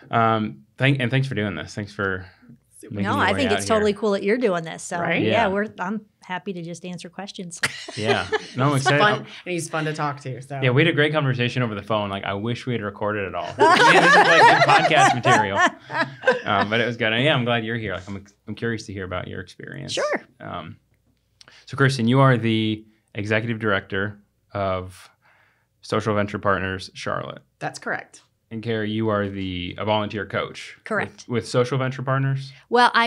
Thanks for doing this. Thanks for making your I way think out it's here. totally cool that you're doing this. So Right? I'm happy to just answer questions. Yeah. No, I'm excited. Fun, and he's fun to talk to. So Yeah, we had a great conversation over the phone. Like, I wish we had recorded it all. Man, this is like good podcast material. But it was good. And yeah, I'm glad you're here. Like, I'm curious to hear about your experience. Sure. So, Kristin, you are the executive director of Social Venture Partners Charlotte. that's correct. And Kerry, you are a volunteer coach. Correct. With Social Venture Partners? Well, Or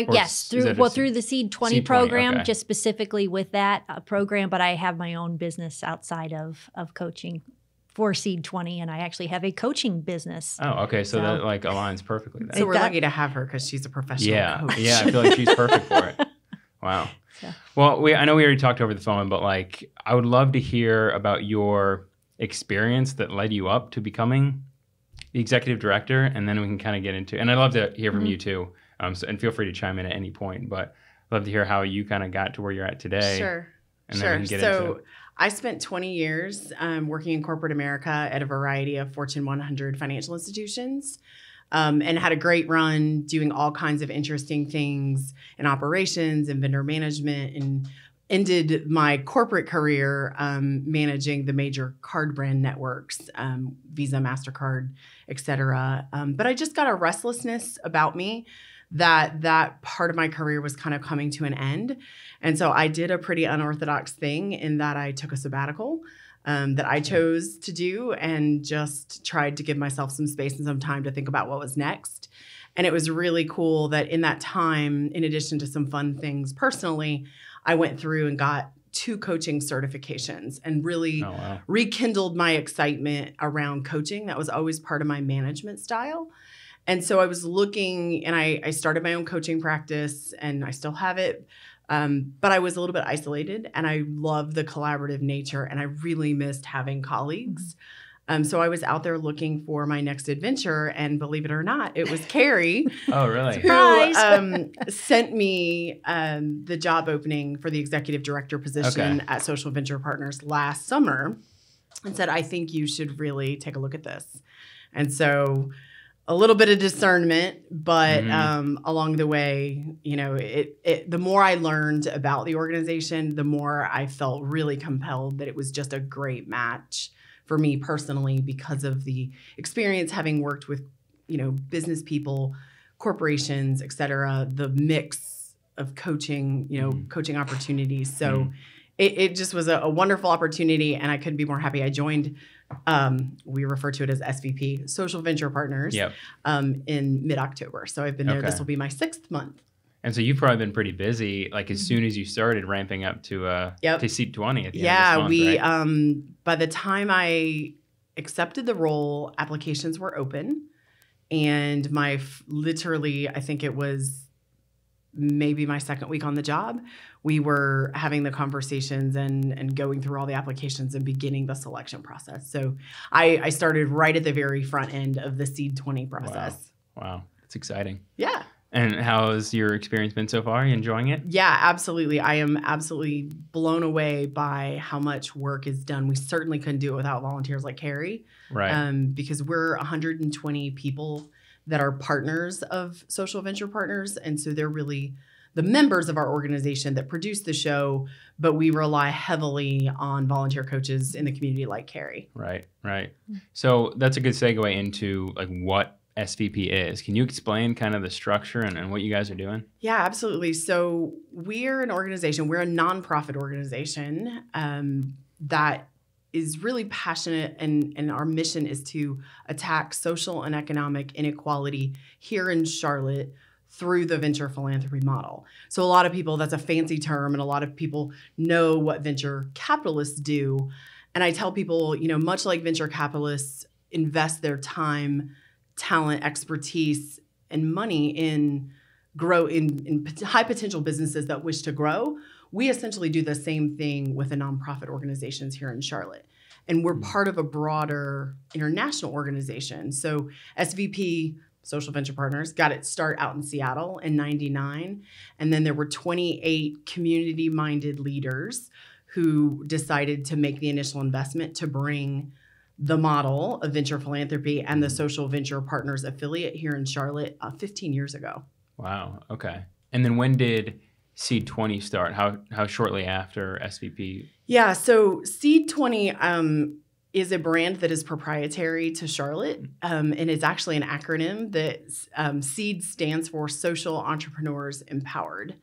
through the SEED20 SEED20, program, okay. just specifically with that program, but I have my own business outside of coaching for SEED20, and I actually have a coaching business. Oh, okay. So that like aligns perfectly then. So we're lucky to have her because she's a professional coach. Yeah, I feel like she's perfect for it. Wow. So. Well, I know we already talked over the phone, but like, I would love to hear about your experience that led you up to becoming the executive director, and then we can kind of get into. And I'd love to hear from you too. And feel free to chime in at any point. But I'd love to hear how you kind of got to where you're at today. Sure. And then we can get into. I spent 20 years working in corporate America at a variety of Fortune 100 financial institutions. And had a great run doing all kinds of interesting things in operations and vendor management, and ended my corporate career managing the major card brand networks, Visa, MasterCard, et cetera. But I just got a restlessness about me that part of my career was kind of coming to an end. And so I did a pretty unorthodox thing in that I took a sabbatical that I chose to do, and just tried to give myself some space and some time to think about what was next. And it was really cool that in that time, in addition to some fun things personally, I went through and got 2 coaching certifications and really rekindled my excitement around coaching. That was always part of my management style. And so I was looking, and I started my own coaching practice, and I still have it. But I was a little bit isolated, and I love the collaborative nature, and I really missed having colleagues. So I was out there looking for my next adventure, and believe it or not, it was Kerry. Oh, really? Who sent me the job opening for the executive director position at Social Venture Partners last summer, and said, I think you should really take a look at this. And so a little bit of discernment, but along the way, the more I learned about the organization, the more I felt really compelled that it was just a great match for me personally, because of the experience having worked with, business people, corporations, et cetera, the mix of coaching, coaching opportunities. So it just was a wonderful opportunity, and I couldn't be more happy. I joined, we refer to it as SVP, Social Venture Partners, in mid-October. So I've been there. This will be my 6th month. And so you've probably been pretty busy, like as soon as you started ramping up to SEED20 at the end of this month, right? By the time I accepted the role, applications were open, and literally, I think it was maybe my 2nd week on the job, we were having the conversations and going through all the applications and beginning the selection process. So I started right at the very front end of the SEED20 process. Wow. That's exciting. Yeah. And how has your experience been so far? Are you enjoying it? Yeah, absolutely. I am absolutely blown away by how much work is done. We certainly couldn't do it without volunteers like Kerry. Right. Because we're 120 people that are partners of Social Venture Partners. And so they're really the members of our organization that produce the show, but we rely heavily on volunteer coaches in the community like Kerry. Right. So that's a good segue into like what SVP is. Can you explain kind of the structure and what you guys are doing? Yeah, absolutely. So we're an organization, we're a nonprofit organization that is really passionate, and our mission is to attack social and economic inequality here in Charlotte through the venture philanthropy model. So a lot of people, that's a fancy term, and a lot of people know what venture capitalists do. And I tell people, much like venture capitalists invest their time, talent, expertise, and money in high potential businesses that wish to grow, we essentially do the same thing with the nonprofit organizations here in Charlotte. And we're part of a broader international organization. So SVP, Social Venture Partners, got its start out in Seattle in '99. And then there were 28 community-minded leaders who decided to make the initial investment to bring the model of venture philanthropy and the social venture partners affiliate here in Charlotte 15 years ago. Wow. Okay. And then when did SEED20 start? How shortly after SVP? Yeah. So SEED20 is a brand that is proprietary to Charlotte, and it's actually an acronym that SEED stands for Social Entrepreneurs Empowered.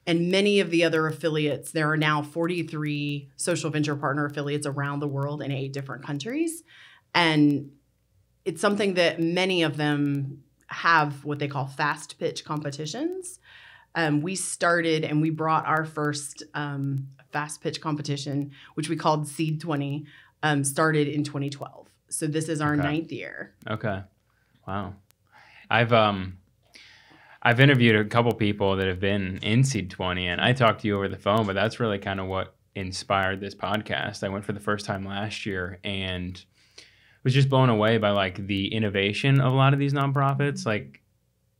And many of the other affiliates, there are now 43 social venture partner affiliates around the world in 8 different countries. And it's something that many of them have what they call fast pitch competitions. We started and we brought our first fast pitch competition, which we called SEED20, started in 2012. So this is our 9th year. Okay. Wow. I've interviewed a couple people that have been in SEED20, and I talked to you over the phone, but that's really kind of what inspired this podcast. I went for the first time last year and was just blown away by like the innovation of a lot of these nonprofits. Like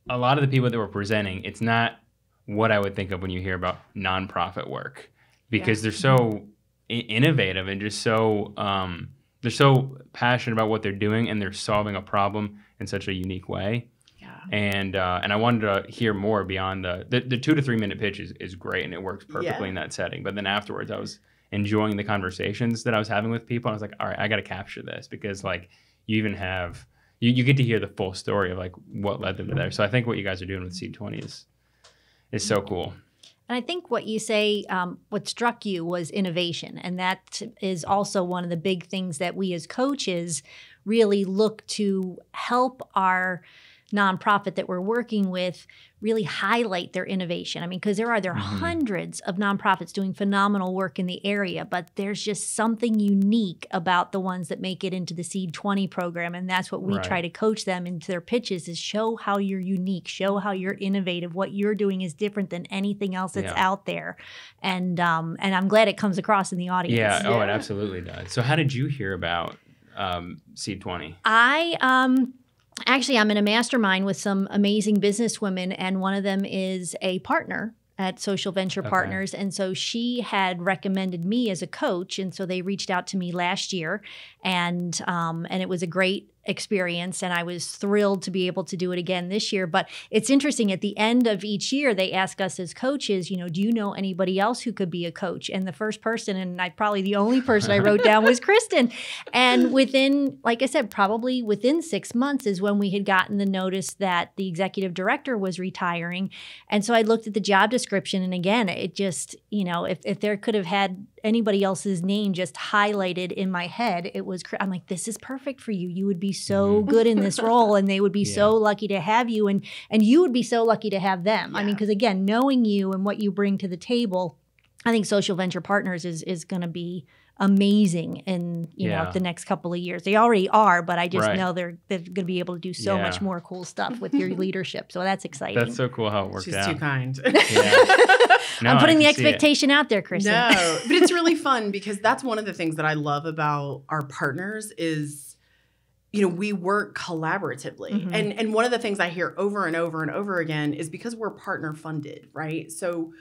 a lot of the people that were presenting, it's not what I would think of when you hear about nonprofit work, because they're so innovative and just so they're so passionate about what they're doing, and they're solving a problem in such a unique way. And I wanted to hear more beyond the 2 to 3 minute pitch is great, and it works perfectly in that setting. But then afterwards, I was enjoying the conversations that I was having with people. And I was like, all right, I got to capture this, because like you even have you get to hear the full story of like what led them to there. So I think what you guys are doing with SEED20 is so cool. And I think what you say, what struck you was innovation. And that is also one of the big things that we as coaches really look to help our nonprofit that we're working with really highlight their innovation. I mean, because there are hundreds of nonprofits doing phenomenal work in the area, but there's just something unique about the ones that make it into the SEED20 program. And that's what we try to coach them into their pitches, is show how you're unique, show how you're innovative. What you're doing is different than anything else that's out there. And I'm glad it comes across in the audience. Yeah. Oh, it absolutely does. So how did you hear about SEED20? Actually, I'm in a mastermind with some amazing businesswomen, and one of them is a partner at Social Venture Partners. And so she had recommended me as a coach. And so they reached out to me last year, and it was a great experience, and I was thrilled to be able to do it again this year. But it's interesting, at the end of each year, they ask us as coaches, you know, do you know anybody else who could be a coach? And the first person, and probably the only person I wrote down, was Kristin. And within, like I said, probably within 6 months is when we had gotten the notice that the executive director was retiring. And so I looked at the job description, and again, it just, you know, if there could have had anybody else's name just highlighted in my head, it was, I'm like, this is perfect for you. You would be so good in this role, and they would be so lucky to have you, and you would be so lucky to have them. I mean, because again, knowing you and what you bring to the table, I think Social Venture Partners is going to be amazing in you know the next couple of years. They already are, but I just know they're going to be able to do so much more cool stuff with your leadership. So that's exciting. That's so cool how it worked out. She's too kind. No, I'm putting the expectation out there, Kristin. No, but it's really fun, because that's one of the things that I love about our partners is, you know, we work collaboratively. And one of the things I hear over and over and over again is because we're partner funded, right? So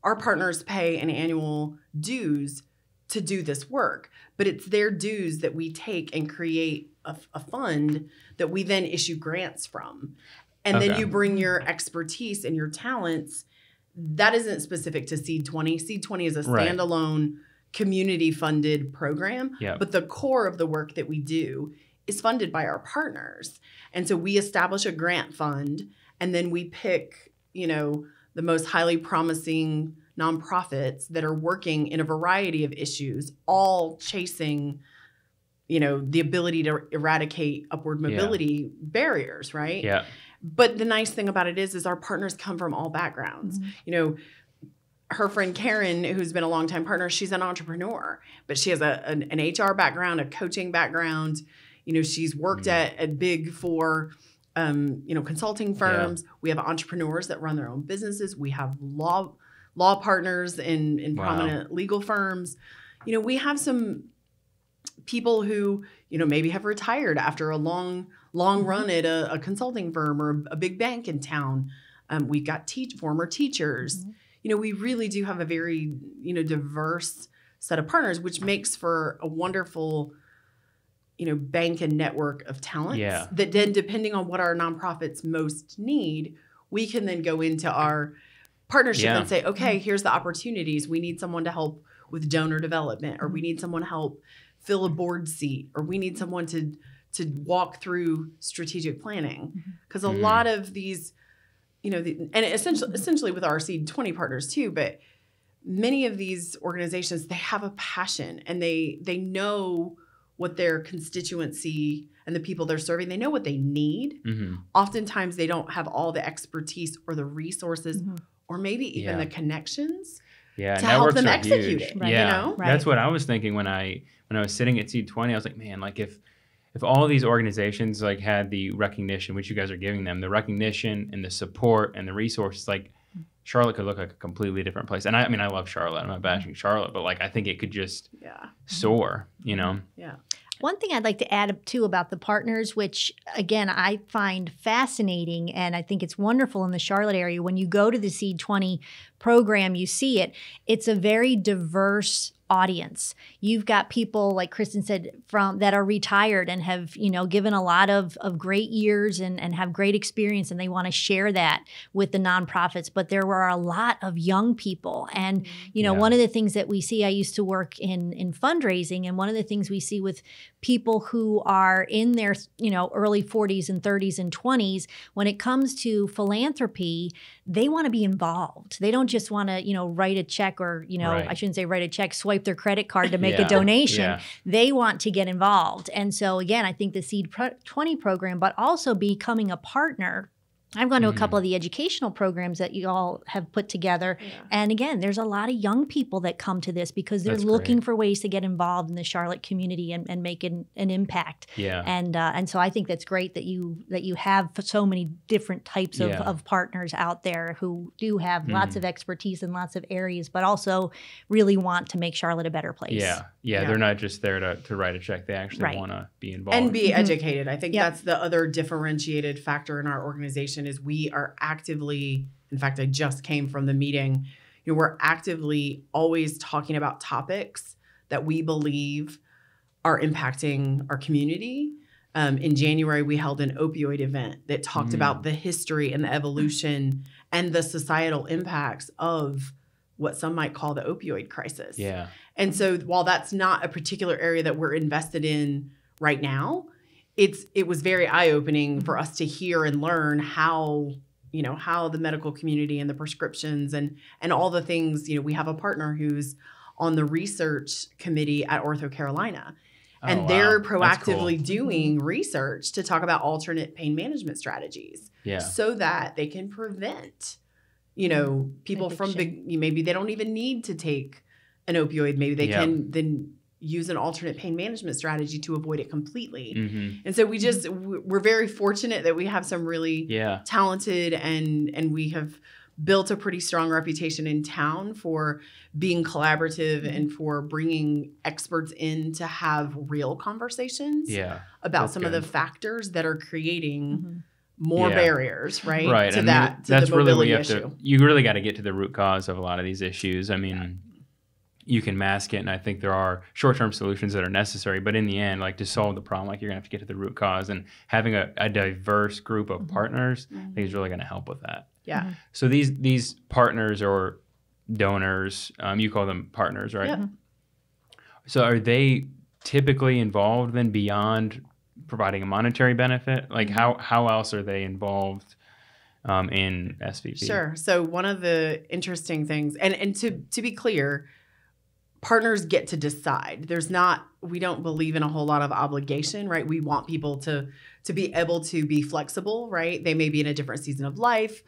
our partners pay an annual dues to do this work, but it's their dues that we take and create a fund that we then issue grants from. And then you bring your expertise and your talents. That isn't specific to SEED20. SEED20 is a standalone community-funded program, but the core of the work that we do is funded by our partners. And so we establish a grant fund, and then we pick, you know, the most highly promising nonprofits that are working in a variety of issues, all chasing, you know, the ability to eradicate upward mobility barriers, right? Yeah. But the nice thing about it is our partners come from all backgrounds. You know, her friend Karen, who's been a longtime partner, she's an entrepreneur, but she has an HR background, a coaching background. You know, she's worked at big four, you know, consulting firms. We have entrepreneurs that run their own businesses. We have law partners in prominent legal firms. You know, we have some people who, you know, maybe have retired after a long run at a consulting firm or a big bank in town. We've got former teachers. You know, we really do have a very, you know, diverse set of partners, which makes for a wonderful, bank and network of talents Yeah. that then, depending on what our nonprofits most need, we can then go into our partnership Yeah. and say, okay, here's the opportunities. We need someone to help with donor development, or we need someone to help fill a board seat, or we need someone to walk through strategic planning. Because a lot of these, and essentially with our SEED20 partners too, but many of these organizations, they have a passion and they know what their constituency and the people they're serving, they know what they need. Oftentimes they don't have all the expertise or the resources or maybe even the connections to help them execute it. Right. Yeah, that's what I was thinking when I was sitting at SEED20. I was like, man, like if all of these organizations like had the recognition, which you guys are giving them, the recognition and the support and the resources, like Charlotte could look like a completely different place. And I mean, I love Charlotte. I'm not bashing Charlotte, but like I think it could just soar, Yeah. One thing I'd like to add too about the partners, which again, I find fascinating, and I think it's wonderful in the Charlotte area. When you go to the SEED20 program, you see it. It's a very diverse audience. You've got people, like Kristin said, that are retired and have, given a lot of great years and have great experience, and they want to share that with the nonprofits. But there were a lot of young people. And, one of the things that we see, I used to work in fundraising, and one of the things we see with people who are in their, early 40s and 30s and 20s, when it comes to philanthropy, they want to be involved. They don't just want to, write a check or, I shouldn't say write a check, swipe their credit card to make a donation. Yeah. They want to get involved. And so again, I think the SEED20 program, but also becoming a partner. I've gone to a couple of the educational programs that you all have put together. Yeah. And again, there's a lot of young people that come to this because they're looking for ways to get involved in the Charlotte community and make an impact. Yeah. And so I think that's great that you have so many different types of partners out there who do have lots of expertise in lots of areas, but also really want to make Charlotte a better place. Yeah. They're not just there to write a check. They actually want to be involved. And be educated. I think that's the other differentiated factor in our organization is we are actively, in fact, I just came from the meeting, we're actively always talking about topics that we believe are impacting our community. In January, we held an opioid event that talked about the history and the evolution and the societal impacts of what some might call the opioid crisis. Yeah. And so while that's not a particular area that we're invested in right now, it was very eye-opening for us to hear and learn how the medical community and the prescriptions and all the things, we have a partner who's on the research committee at OrthoCarolina. And they're proactively doing research to talk about alternate pain management strategies so that they can prevent, people from maybe they don't even need to take an opioid. Maybe they can then use an alternate pain management strategy to avoid it completely. And so we're very fortunate that we have some really talented and we have built a pretty strong reputation in town for being collaborative and for bringing experts in to have real conversations about some of the factors that are creating more barriers, right? Right. To and that, to that's the really what issue. you really got to get to the root cause of a lot of these issues. I mean, you can mask it, and I think there are short-term solutions that are necessary. But in the end, like to solve the problem, like you're gonna have to get to the root cause, and having a diverse group of partners, I think is really gonna help with that. Yeah. So these partners or donors, you call them partners, right? Yeah. So are they typically involved then beyond providing a monetary benefit? Like how else are they involved in SVP? Sure. So one of the interesting things, and to be clear, partners get to decide. We don't believe in a whole lot of obligation, right? We want people to be able to be flexible, right? They may be in a different season of life.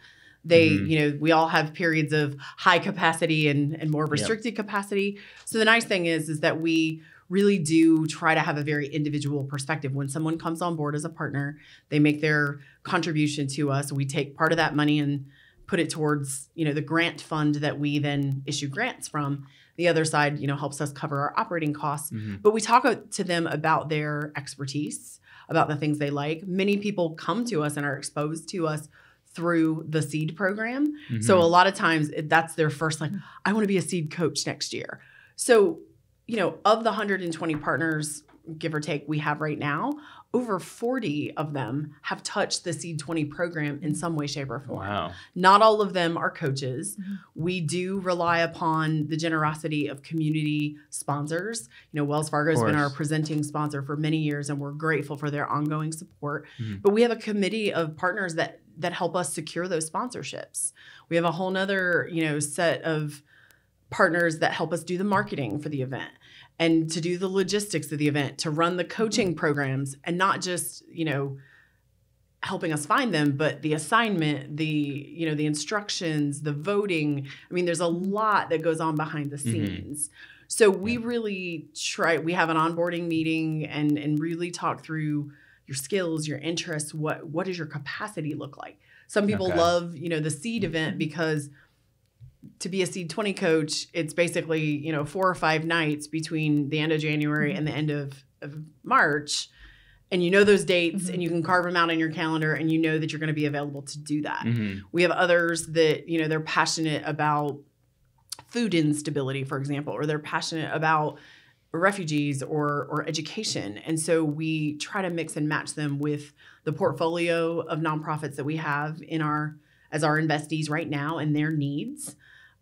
They, we all have periods of high capacity and more restricted capacity. So the nice thing is that we really do try to have a very individual perspective. When someone comes on board as a partner, they make their contribution to us. We take part of that money and put it towards, the grant fund that we then issue grants from. The other side, helps us cover our operating costs. But we talk to them about their expertise, about the things they like. Many people come to us and are exposed to us through the SEED program. So a lot of times that's their first, I want to be a SEED coach next year. So, of the 120 partners, give or take, we have right now, over 40 of them have touched the SEED20 program in some way, shape, or form. Wow. Not all of them are coaches. We do rely upon the generosity of community sponsors. Wells Fargo has been our presenting sponsor for many years, and we're grateful for their ongoing support. But we have a committee of partners that help us secure those sponsorships. We have a whole nother, set of partners that help us do the marketing for the event and to do the logistics of the event, to run the coaching programs, and not just, helping us find them, but the assignment, the instructions, the voting. I mean, there's a lot that goes on behind the scenes. So we really try, we have an onboarding meeting and really talk through your skills, your interests, what does your capacity look like? Some people love, the SEED event because to be a SEED20 coach, it's basically, 4 or 5 nights between the end of January and the end of March. And those dates and you can carve them out in your calendar and that you're going to be available to do that. We have others that, they're passionate about food instability, for example, or they're passionate about refugees or education. And so we try to mix and match them with the portfolio of nonprofits that we have as our investees right now and their needs,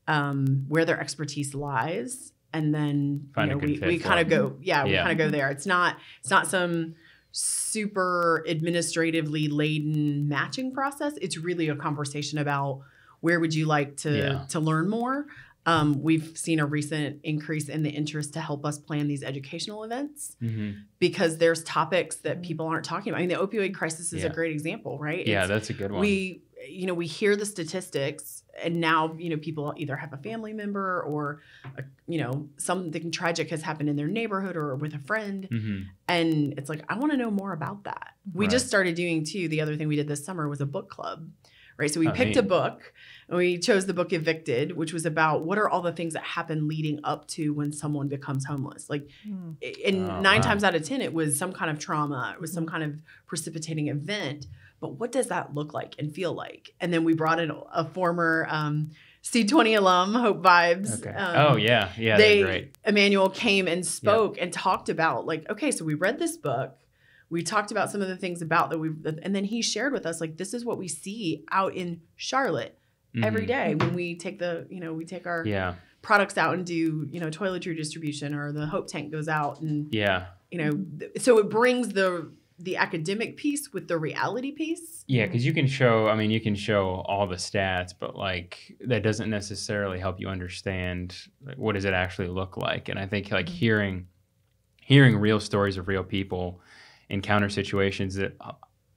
where their expertise lies. And then we kind of go, we kind of go there. It's not some super administratively laden matching process. It's really a conversation about where would you like to learn more. We've seen a recent increase in the interest to help us plan these educational events because there's topics that people aren't talking about. I mean, the opioid crisis is a great example, right? Yeah, that's a good one. We hear the statistics, and now, people either have a family member or, something tragic has happened in their neighborhood or with a friend. And it's like, I want to know more about that. We just started doing too. The other thing we did this summer was a book club. Right. So we picked a book and we chose the book Evicted, which was about what are all the things that happen leading up to when someone becomes homeless. Like, and 9 times out of 10, it was some kind of trauma. It was some kind of precipitating event. But what does that look like and feel like? And then we brought in a former SEED20 alum, Hope Vibes. Okay. They're great. Emmanuel came and spoke and talked about so we read this book. We talked about some of the things about and then he shared with us, this is what we see out in Charlotte every day when we take our products out and do, toiletry distribution, or the Hope Tank goes out and, so it brings the academic piece with the reality piece. Yeah, because you can show all the stats, but that doesn't necessarily help you understand what does it actually look like. And I think hearing real stories of real people encounter situations that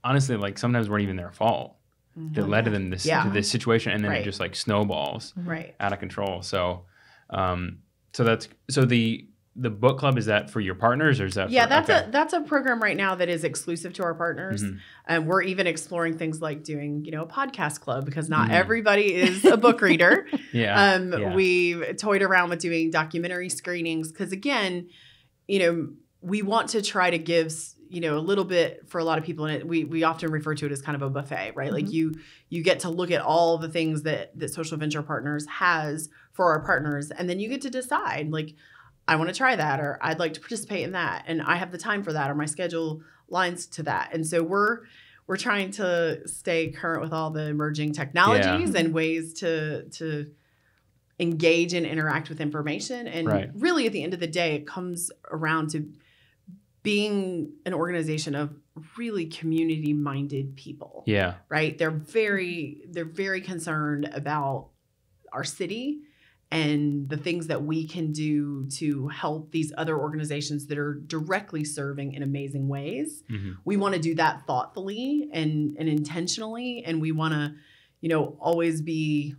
honestly sometimes weren't even their fault that led to them to this situation, and then it just snowballs out of control. So the book club, is that for your partners, or is that that's a program right now that is exclusive to our partners. And we're even exploring things like doing a podcast club, because not everybody is a book reader. We've toyed around with doing documentary screenings because, again, we want to try to give a little bit for a lot of people. And we often refer to it as kind of a buffet, right? You get to look at all the things that Social Venture Partners has for our partners. And then you get to decide, I want to try that, or I'd like to participate in that, and I have the time for that, or my schedule lines to that. And so we're trying to stay current with all the emerging technologies and ways to engage and interact with information. And really, at the end of the day, it comes around to being an organization of really community-minded people. Yeah. Right? They're very concerned about our city and the things that we can do to help these other organizations that are directly serving in amazing ways. We want to do that thoughtfully and intentionally, and we want to, always be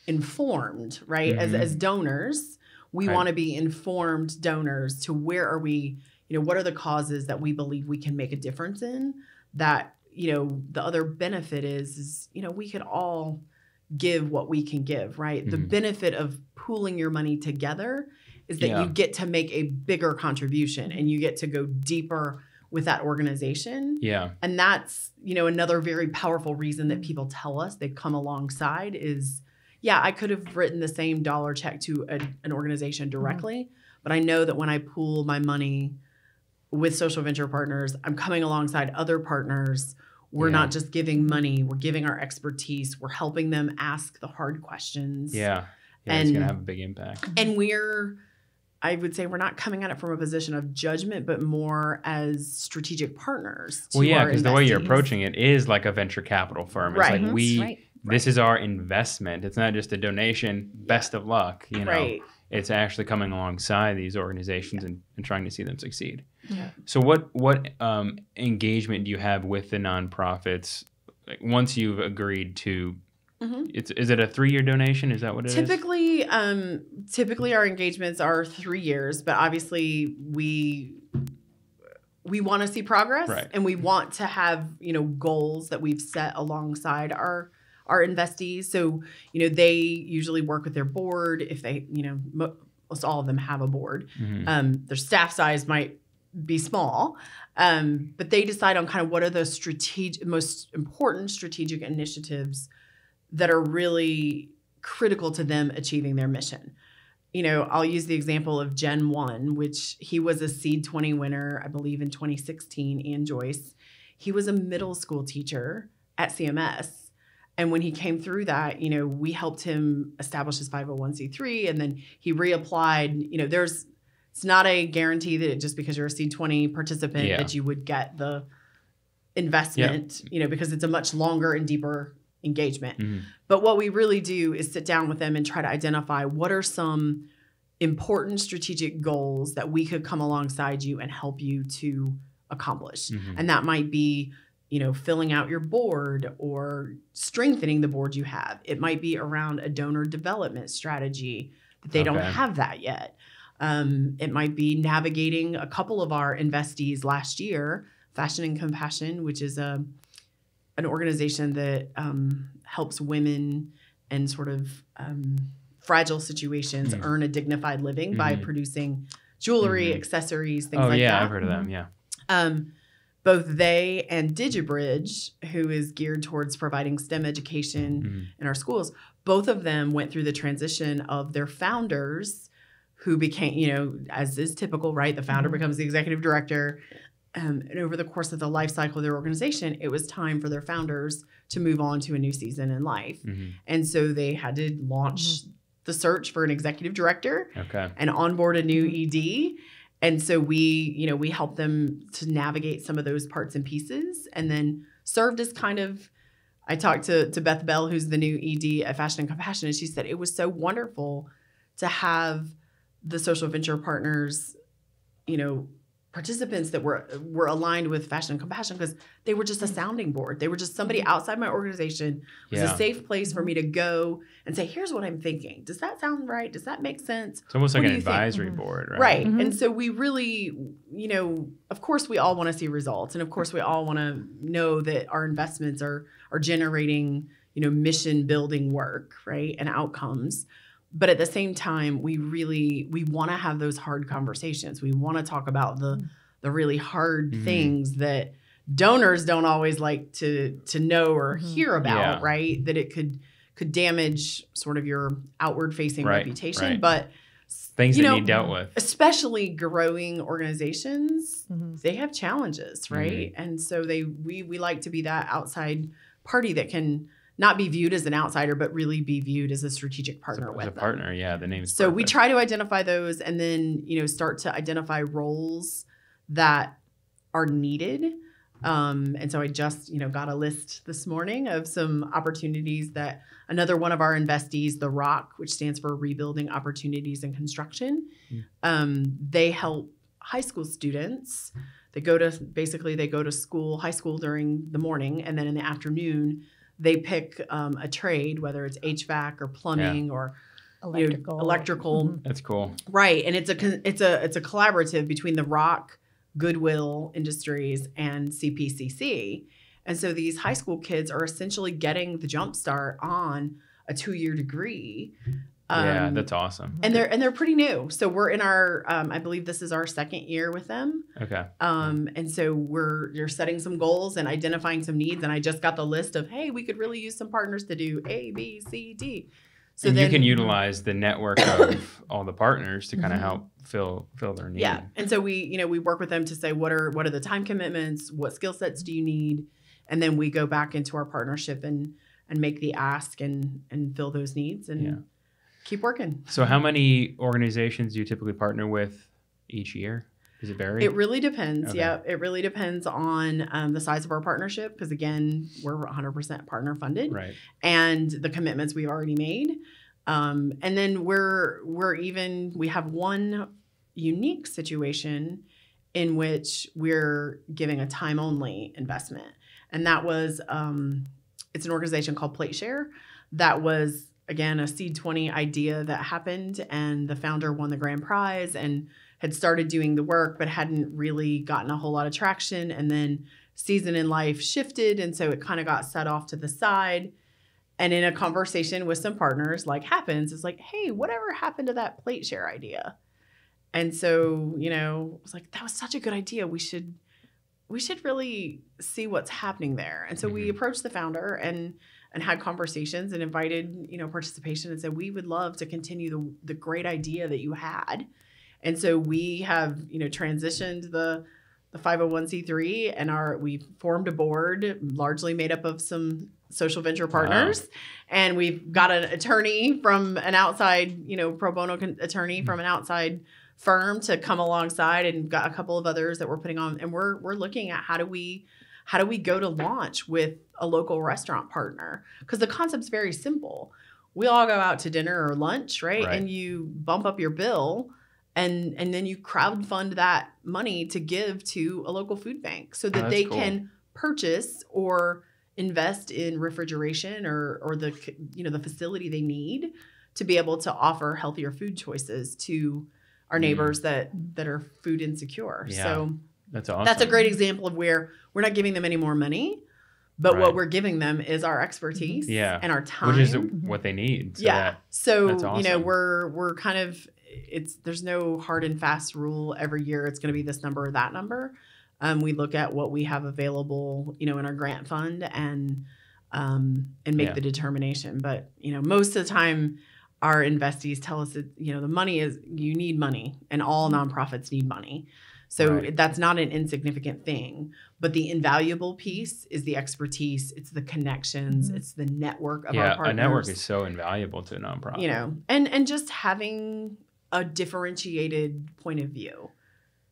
informed, right? As donors, we want to be informed donors to where are we, what are the causes that we believe we can make a difference in, that, the other benefit is, we could all give what we can give, right? The benefit of pooling your money together is that you get to make a bigger contribution and you get to go deeper with that organization. Yeah. And that's, another very powerful reason that people tell us they've come alongside is, I could have written the same dollar check to an organization directly, but I know that when I pool my money with Social Venture Partners, I'm coming alongside other partners. We're not just giving money. We're giving our expertise. We're helping them ask the hard questions. Yeah. And it's going to have a big impact. And I would say we're not coming at it from a position of judgment, but more as strategic partners. Well, yeah, because the way you're approaching it is like a venture capital firm. It's like this is our investment. It's not just a donation. Best of luck. You know, it's actually coming alongside these organizations and trying to see them succeed. Yeah. So what engagement do you have with the nonprofits? Like once you've agreed to, is it a 3-year donation? Is that what it is? Typically our engagements are 3 years, but obviously we want to see progress, and we want to have, goals that we've set alongside our investees. So, they usually work with their board. If they, most all of them have a board. Their staff size might be small, but they decide on kind of what are the most important strategic initiatives that are really critical to them achieving their mission. I'll use the example of Gen 1, which he was a SEED20 winner, I believe in 2016, Ian Joyce. He was a middle school teacher at CMS. And when he came through that, we helped him establish his 501c3, and then he reapplied. It's not a guarantee that just because you're a SEED20 participant that you would get the investment, because it's a much longer and deeper engagement. But what we really do is sit down with them and try to identify what are some important strategic goals that we could come alongside you and help you to accomplish. And that might be, filling out your board or strengthening the board you have. It might be around a donor development strategy that they don't have that yet. It might be navigating a couple of our investees last year, Fashion and Compassion, which is an organization that helps women in sort of fragile situations earn a dignified living by producing jewelry, accessories, things like that. Oh, yeah, I've heard of them, yeah. Both they and DigiBridge, who is geared towards providing STEM education in our schools, both of them went through the transition of their founders who became, as is typical, right? The founder becomes the executive director. And over the course of the life cycle of their organization, it was time for their founders to move on to a new season in life. And so they had to launch the search for an executive director and onboard a new ED. And so we helped them to navigate some of those parts and pieces, and then served as kind of, I talked to Beth Bell, who's the new ED at Fashion and Compassion, and she said it was so wonderful to have the Social Venture Partners, participants that were aligned with Fashion and Compassion, because they were just a sounding board. They were just somebody outside my organization. It was a safe place for me to go and say, here's what I'm thinking. Does that sound right? Does that make sense? It's almost like an advisory board, right? Right. And so we really, of course we all want to see results. And of course we all want to know that our investments are generating, mission building work, right? And outcomes. But at the same time, we want to have those hard conversations. We want to talk about the really hard things that donors don't always like to know or hear about, right? That it could damage sort of your outward facing reputation. But things that need dealt with. Especially growing organizations, they have challenges, right? And so we like to be that outside party that can not be viewed as an outsider, but really be viewed as a strategic partner with them. As a partner, yeah, the name's So we try to identify those, and then, start to identify roles that are needed. And so I just, got a list this morning of some opportunities that another one of our investees, The Rock, which stands for Rebuilding Opportunities in Construction, they help high school students. They go to school, high school during the morning, and then in the afternoon, they pick a trade, whether it's HVAC or plumbing or electrical. That's cool, right? And it's a collaborative between The Rock, Goodwill Industries, and CPCC. And so these high school kids are essentially getting the jump start on a 2-year degree. Yeah, that's awesome. And they're pretty new. So we're in our, I believe this is our 2nd year with them. Okay. And so you're setting some goals and identifying some needs. And I just got the list of, hey, we could really use some partners to do A, B, C, D. So and then you can utilize the network of all the partners to kind of help fill their need. Yeah. And so we work with them to say, what are the time commitments? What skill sets do you need? And then we go back into our partnership and make the ask and fill those needs and keep working. So how many organizations do you typically partner with each year? Does it vary? It really depends. Okay. Yeah. It really depends on the size of our partnership. Because again, we're 100% partner funded. Right. And the commitments we've already made. And then we have one unique situation in which we're giving a time only investment. And that was, it's an organization called PlateShare. That was, again, a SEED20 idea that happened, and the founder won the grand prize and had started doing the work, but hadn't really gotten a whole lot of traction. And then season in life shifted. And so it kind of got set off to the side. And in a conversation with some partners, like happens, it's like, hey, whatever happened to that PlateShare idea? And so, I was like, that was such a good idea. We should really see what's happening there. And so we approached the founder and had conversations and invited, participation and said, we would love to continue the great idea that you had. And so we have, transitioned the 501c3 and we formed a board largely made up of some social venture partners. Wow. And we've got an attorney from an outside, pro bono attorney from an outside firm to come alongside, and got a couple of others that we're putting on. And we're looking at how do we go to launch with a local restaurant partner? Because the concept's very simple. We all go out to dinner or lunch, right? And you bump up your bill. And then you crowdfund that money to give to a local food bank so that they can purchase or invest in refrigeration or the facility they need to be able to offer healthier food choices to our neighbors that are food insecure. Yeah, so that's awesome. That's a great example of where we're not giving them any more money, but what we're giving them is our expertise and our time, which is what they need. So so that's awesome. We're kind of. There's no hard and fast rule every year. It's going to be this number or that number. We look at what we have available, in our grant fund and make the determination. But, most of the time our investees tell us that, the money is, you need money, and all nonprofits need money. So that's not an insignificant thing, but the invaluable piece is the expertise. It's the connections. It's the network of our partners. Yeah, a network is so invaluable to a nonprofit. And just having a differentiated point of view.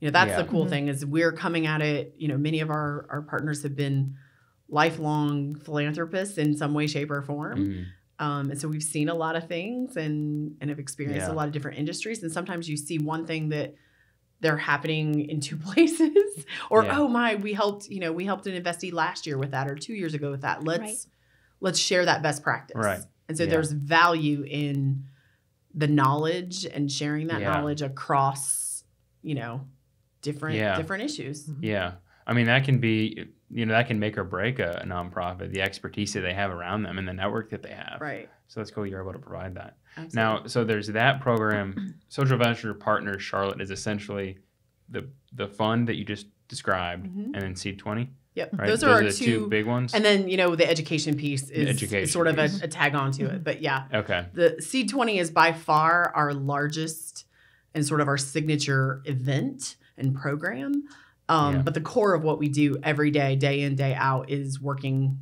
That's the cool thing is we're coming at it. Many of our partners have been lifelong philanthropists in some way, shape, or form. And so we've seen a lot of things and have experienced a lot of different industries. And sometimes you see one thing that they're happening in two places or, we helped an investee last year with that or 2 years ago with that. Let's share that best practice. Right. And so there's value in the knowledge and sharing that knowledge across, different issues. Yeah. I mean, that can be, that can make or break a nonprofit, the expertise that they have around them and the network that they have. Right. So that's cool. You're able to provide that. Absolutely. Now, so there's that program. Social Venture Partners Charlotte is essentially the fund that you just described, and then SEED20. Yep. Right? Those are our two big ones. And then, the education piece is sort of a tag on to it. But Okay. The SEED20 is by far our largest and sort of our signature event and program. But the core of what we do every day, day in, day out, is working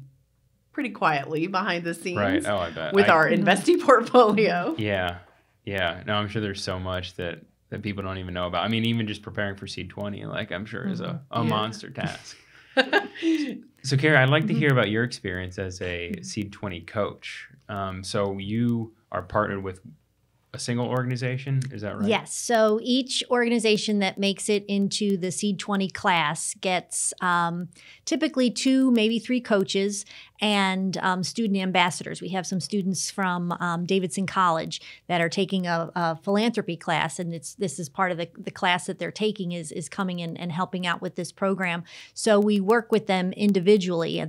pretty quietly behind the scenes I bet. with our investee portfolio. Yeah. Yeah. No, I'm sure there's so much that people don't even know about. I mean, even just preparing for SEED20, I'm sure is a monster task. So, Kerry, I'd like to hear about your experience as a SEED20 coach. So you are partnered with a single organization, is that right? Yes. So each organization that makes it into the SEED20 class gets typically 2, maybe 3 coaches and student ambassadors. We have some students from Davidson College that are taking a philanthropy class, and this is part of the class that they're taking is coming in and helping out with this program. So we work with them individually.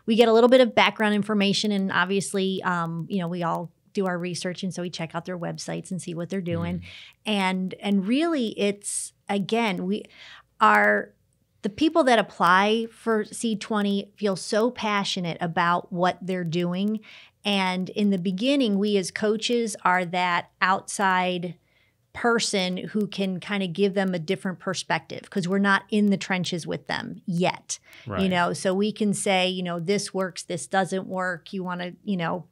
We get a little bit of background information, and obviously, we all do our research, and so we check out their websites and see what they're doing. And really, it's again, the people that apply for SEED20 feel so passionate about what they're doing And in the beginning, we as coaches are that outside person who can kind of give them a different perspective because we're not in the trenches with them yet. Right. So we can say, this works, this doesn't work. You want to,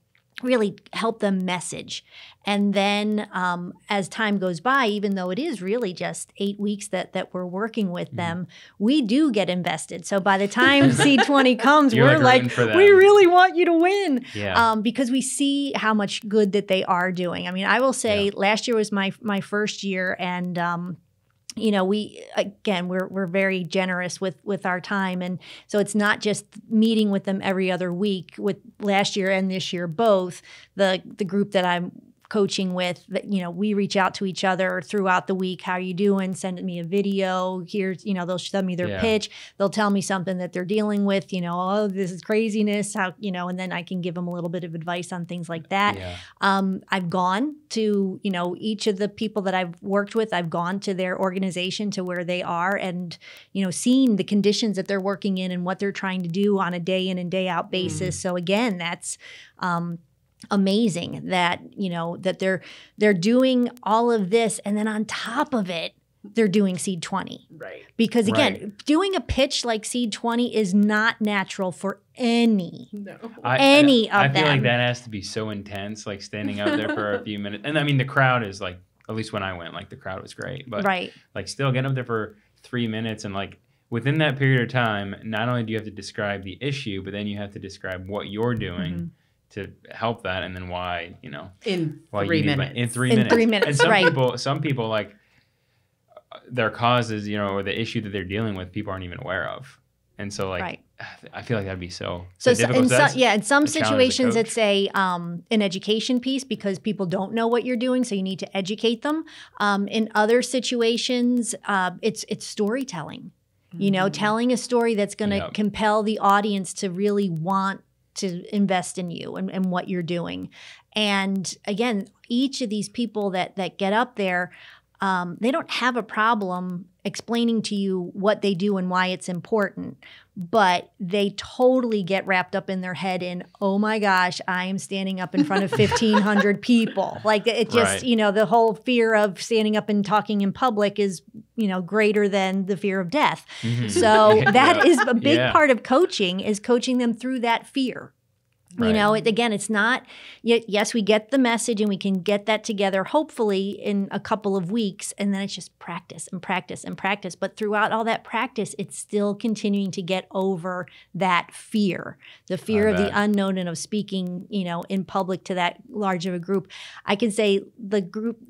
really help them message. And then as time goes by, even though it is really just 8 weeks that we're working with them, we do get invested. So by the time SEED20 comes, we're like we really want you to win. Yeah. Because we see how much good that they are doing. I mean, I will say last year was my first year, and we're very generous with our time. And so it's not just meeting with them every other week. With last year and this year, both the group that I'm coaching with, that we reach out to each other throughout the week. How are you doing? Send me a video. Here's, they'll send me their pitch. They'll tell me something that they're dealing with, oh, this is craziness. How, and then I can give them a little bit of advice on things like that. Yeah. I've gone to, each of the people that I've worked with, I've gone to their organization, to where they are, and, seen the conditions that they're working in and what they're trying to do on a day in and day out basis. So again, that's, amazing that that they're doing all of this, and then on top of it they're doing SEED20, right? Because again, doing a pitch like SEED20 is not natural for any of them. I feel like that has to be so intense, like standing out there for a few minutes. And I mean, the crowd is like, at least when I went, like the crowd was great, but like still getting up there for 3 minutes, and like within that period of time, not only do you have to describe the issue, but then you have to describe what you're doing to help that, and then why, in 3 minutes. In 3 minutes. 3 minutes. And some people like their causes, or the issue that they're dealing with, people aren't even aware of. And so like, I feel like that'd be so difficult. In some situations, it's an education piece, because people don't know what you're doing, so you need to educate them. In other situations, it's storytelling. Telling a story that's going to compel the audience to really want to invest in you and what you're doing. And again, each of these people that get up there, they don't have a problem explaining to you what they do and why it's important, but they totally get wrapped up in their head in, oh my gosh, I am standing up in front of 1,500 people. Like it just, the whole fear of standing up and talking in public is, greater than the fear of death. So that is a big part of coaching, is coaching them through that fear. Again, it's not, yes, we get the message and we can get that together, hopefully in a couple of weeks, and then it's just practice and practice and practice. But throughout all that practice, it's still continuing to get over that fear, the fear of the unknown and of speaking, in public to that large of a group. I can say the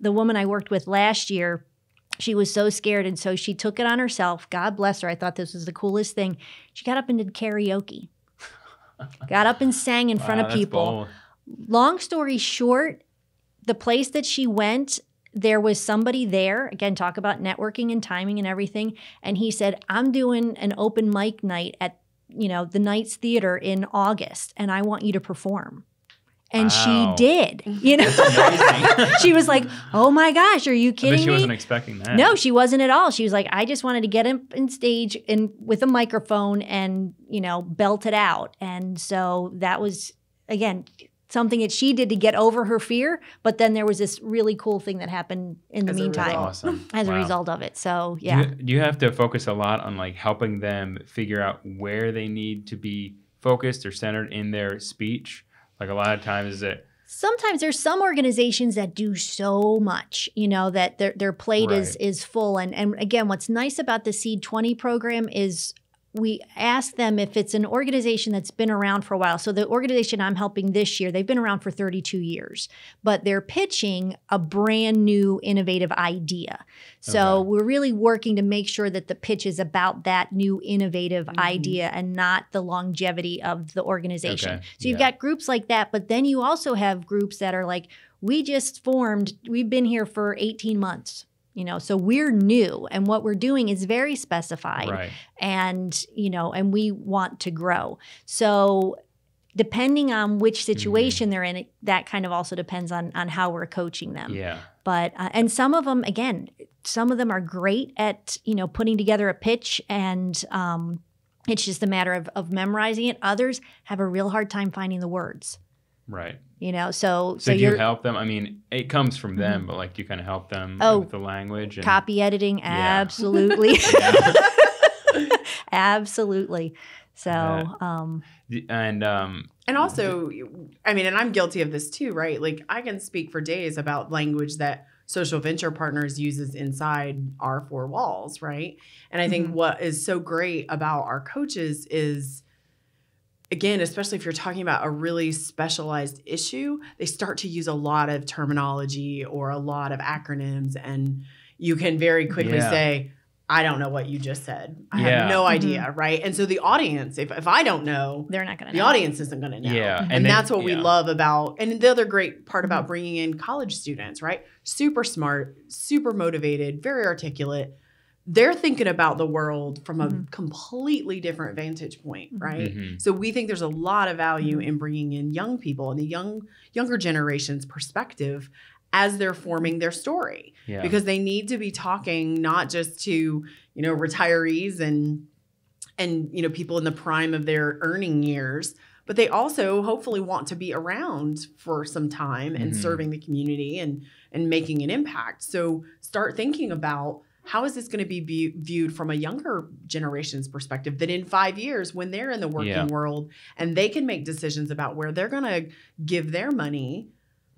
woman I worked with last year, she was so scared, and so she took it on herself. God bless her. I thought this was the coolest thing. She got up and did karaoke. Got up and sang in front of people. Bold. Long story short, the place that she went, there was somebody there. Again, talk about networking and timing and everything. And he said, I'm doing an open mic night at, the Knights Theater in August, and I want you to perform. And she did, She was like, oh my gosh, are you kidding me? She wasn't expecting that. No, she wasn't at all. She was like, I just wanted to get in stage with a microphone and, belt it out. And so that was, again, something that she did to get over her fear. But then there was this really cool thing that happened in the meantime as a result of it. So, yeah. Do you have to focus a lot on like helping them figure out where they need to be focused or centered in their speech? Like a lot of times sometimes there's some organizations that do so much, that their plate is full. And again, what's nice about the SEED20 program is we ask them if it's an organization that's been around for a while. So the organization I'm helping this year, they've been around for 32 years, but they're pitching a brand new innovative idea. So we're really working to make sure that the pitch is about that new innovative idea and not the longevity of the organization. So you've got groups like that, but then you also have groups that are like, we just formed, we've been here for 18 months. So we're new, and what we're doing is very specified, and and we want to grow. So depending on which situation they're in, that kind of also depends on how we're coaching them. Yeah. But and some of them, again, some of them are great at putting together a pitch, and it's just a matter of memorizing it. Others have a real hard time finding the words. Right. You know, so do you help them? I mean, it comes from them, but like, do you kind of help them with the language? And copy editing? Absolutely. Absolutely. So, and also, I mean, and I'm guilty of this too, right? Like, I can speak for days about language that Social Venture Partners uses inside our four walls, right? And I think what is so great about our coaches is, again, especially if you're talking about a really specialized issue, they start to use a lot of terminology or a lot of acronyms, and you can very quickly say, I don't know what you just said. I have no idea, right? And so the audience, if I don't know, they're not going to know. The audience isn't going to know. Yeah. And that's what we love about, and the other great part about bringing in college students, right? Super smart, super motivated, very articulate. They're thinking about the world from a completely different vantage point, right? So we think there's a lot of value in bringing in young people and the younger generation's perspective as they're forming their story, because they need to be talking not just to, retirees and people in the prime of their earning years, but they also hopefully want to be around for some time and serving the community and making an impact. So start thinking about, how is this going to be viewed from a younger generation's perspective, that in 5 years, when they're in the working world and they can make decisions about where they're going to give their money.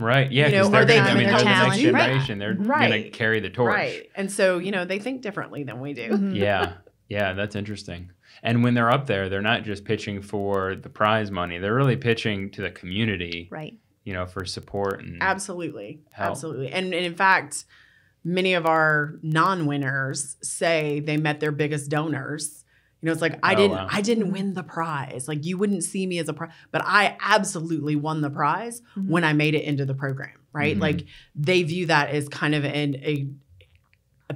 Right. Yeah. Because they're the talent. next generation. They're going to carry the torch. Right. And so, they think differently than we do. Yeah. Yeah. That's interesting. And when they're up there, they're not just pitching for the prize money. They're really pitching to the community. Right. For support and Absolutely. help. Absolutely. And in fact, many of our non-winners say they met their biggest donors. It's like, I didn't win the prize. Like, you wouldn't see me as a prize, but I absolutely won the prize when I made it into the program, right? Like, they view that as kind of a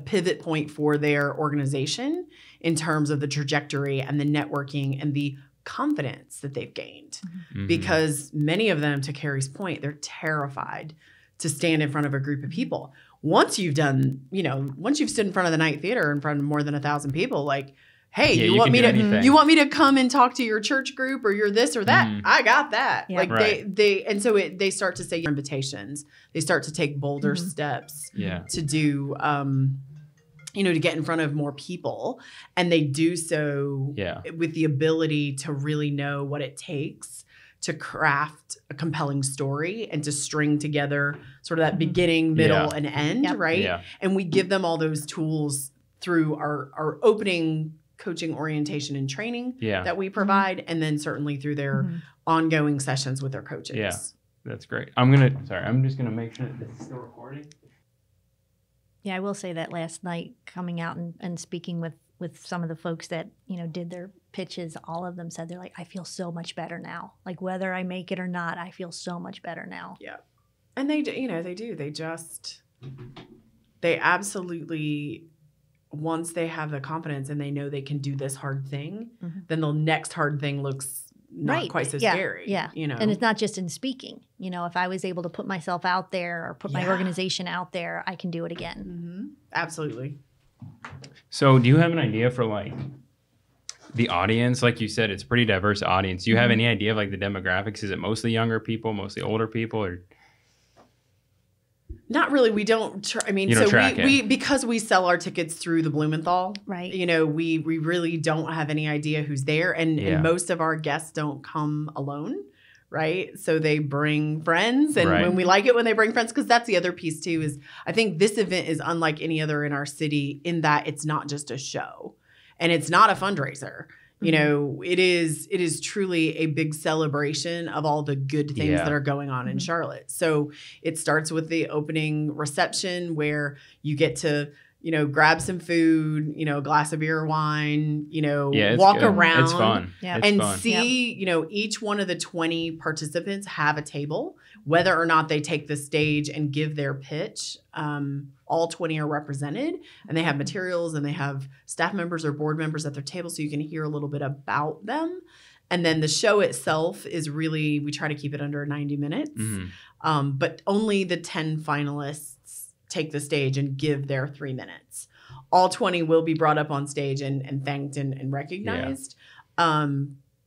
pivot point for their organization in terms of the trajectory and the networking and the confidence that they've gained. Because many of them, to Kerry's point, they're terrified to stand in front of a group of people. Once you've done, once you've stood in front of the Night Theater in front of more than 1,000 people, like, hey, you want me to come and talk to your church group, or you're this or that? I got that. Yeah. Like they start to say invitations. They start to take bolder steps to do, to get in front of more people, and they do so with the ability to really know what it takes to craft a compelling story and to string together sort of that beginning, middle, and end, right? Yeah. And we give them all those tools through our opening coaching orientation and training that we provide, and then certainly through their ongoing sessions with their coaches. Yeah, that's great. I'm just gonna make sure that this is still recording. Yeah, I will say that last night, coming out and speaking with some of the folks that, did their pitches, all of them said they're like, I feel so much better now. Like, whether I make it or not, I feel so much better now. Yeah. And they do, they absolutely, once they have the confidence and they know they can do this hard thing, then the next hard thing looks not quite so scary. Yeah. And it's not just in speaking. If I was able to put myself out there or put my organization out there, I can do it again. Absolutely. So do you have an idea for like the audience? Like you said, it's a pretty diverse audience. Do you have any idea of like the demographics? Is it mostly younger people, mostly older people, or? Not really. We don't. We because we sell our tickets through the Blumenthal. Right. We really don't have any idea who's there, and most of our guests don't come alone. Right. So they bring friends, and when we like it when they bring friends, because that's the other piece too, is I think this event is unlike any other in our city in that it's not just a show and it's not a fundraiser. It is truly a big celebration of all the good things that are going on in Charlotte. So it starts with the opening reception where you get to, grab some food, a glass of beer or wine, walk around. It's fun. And see, each one of the 20 participants have a table, whether or not they take the stage and give their pitch. All 20 are represented, and they have materials, and they have staff members or board members at their table, so you can hear a little bit about them. And then the show itself is really, we try to keep it under 90 minutes, but only the 10 finalists take the stage and give their 3 minutes. All 20 will be brought up on stage and thanked and recognized.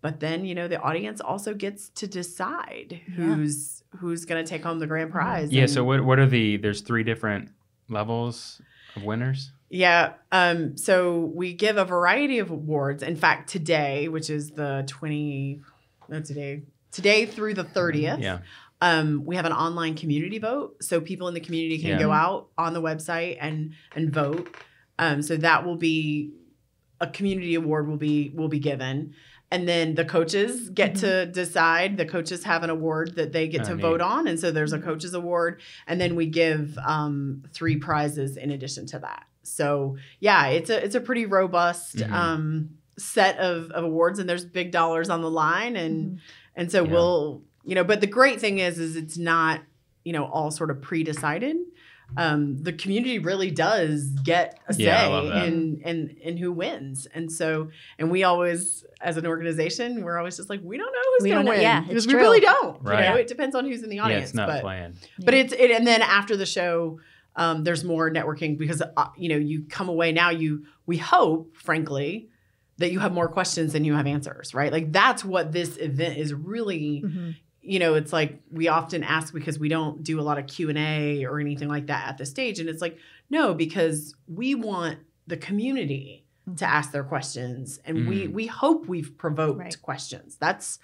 But then, you know, the audience also gets to decide who's going to take home the grand prize. Yeah. So what are there's 3 different levels of winners? Yeah. So we give a variety of awards. In fact, today, which is the today through the 30th, we have an online community vote. So people in the community can go out on the website and vote. So that will be a community award will be given. And then the coaches get to decide. The coaches have an award that they get to vote on. And so there's a coaches award. And then we give 3 prizes in addition to that. So yeah, it's a pretty robust set of awards, and there's big dollars on the line. And so we'll, you know, but the great thing is it's not, you know, all sort of pre-decided. The community really does get a say in who wins. And so, and we always, as an organization, we're always just like, we don't know who's going to win. Yeah, because we really don't. Right. You know, it depends on who's in the audience. Yeah, it's not planned. But and then after the show, there's more networking because, you know, you come away now, we hope, frankly, that you have more questions than you have answers, right? Like that's what this event is really, you know, it's like we often ask because we don't do a lot of Q&A or anything like that at the stage. And it's like, no, because we want the community to ask their questions. And we hope we've provoked questions. That's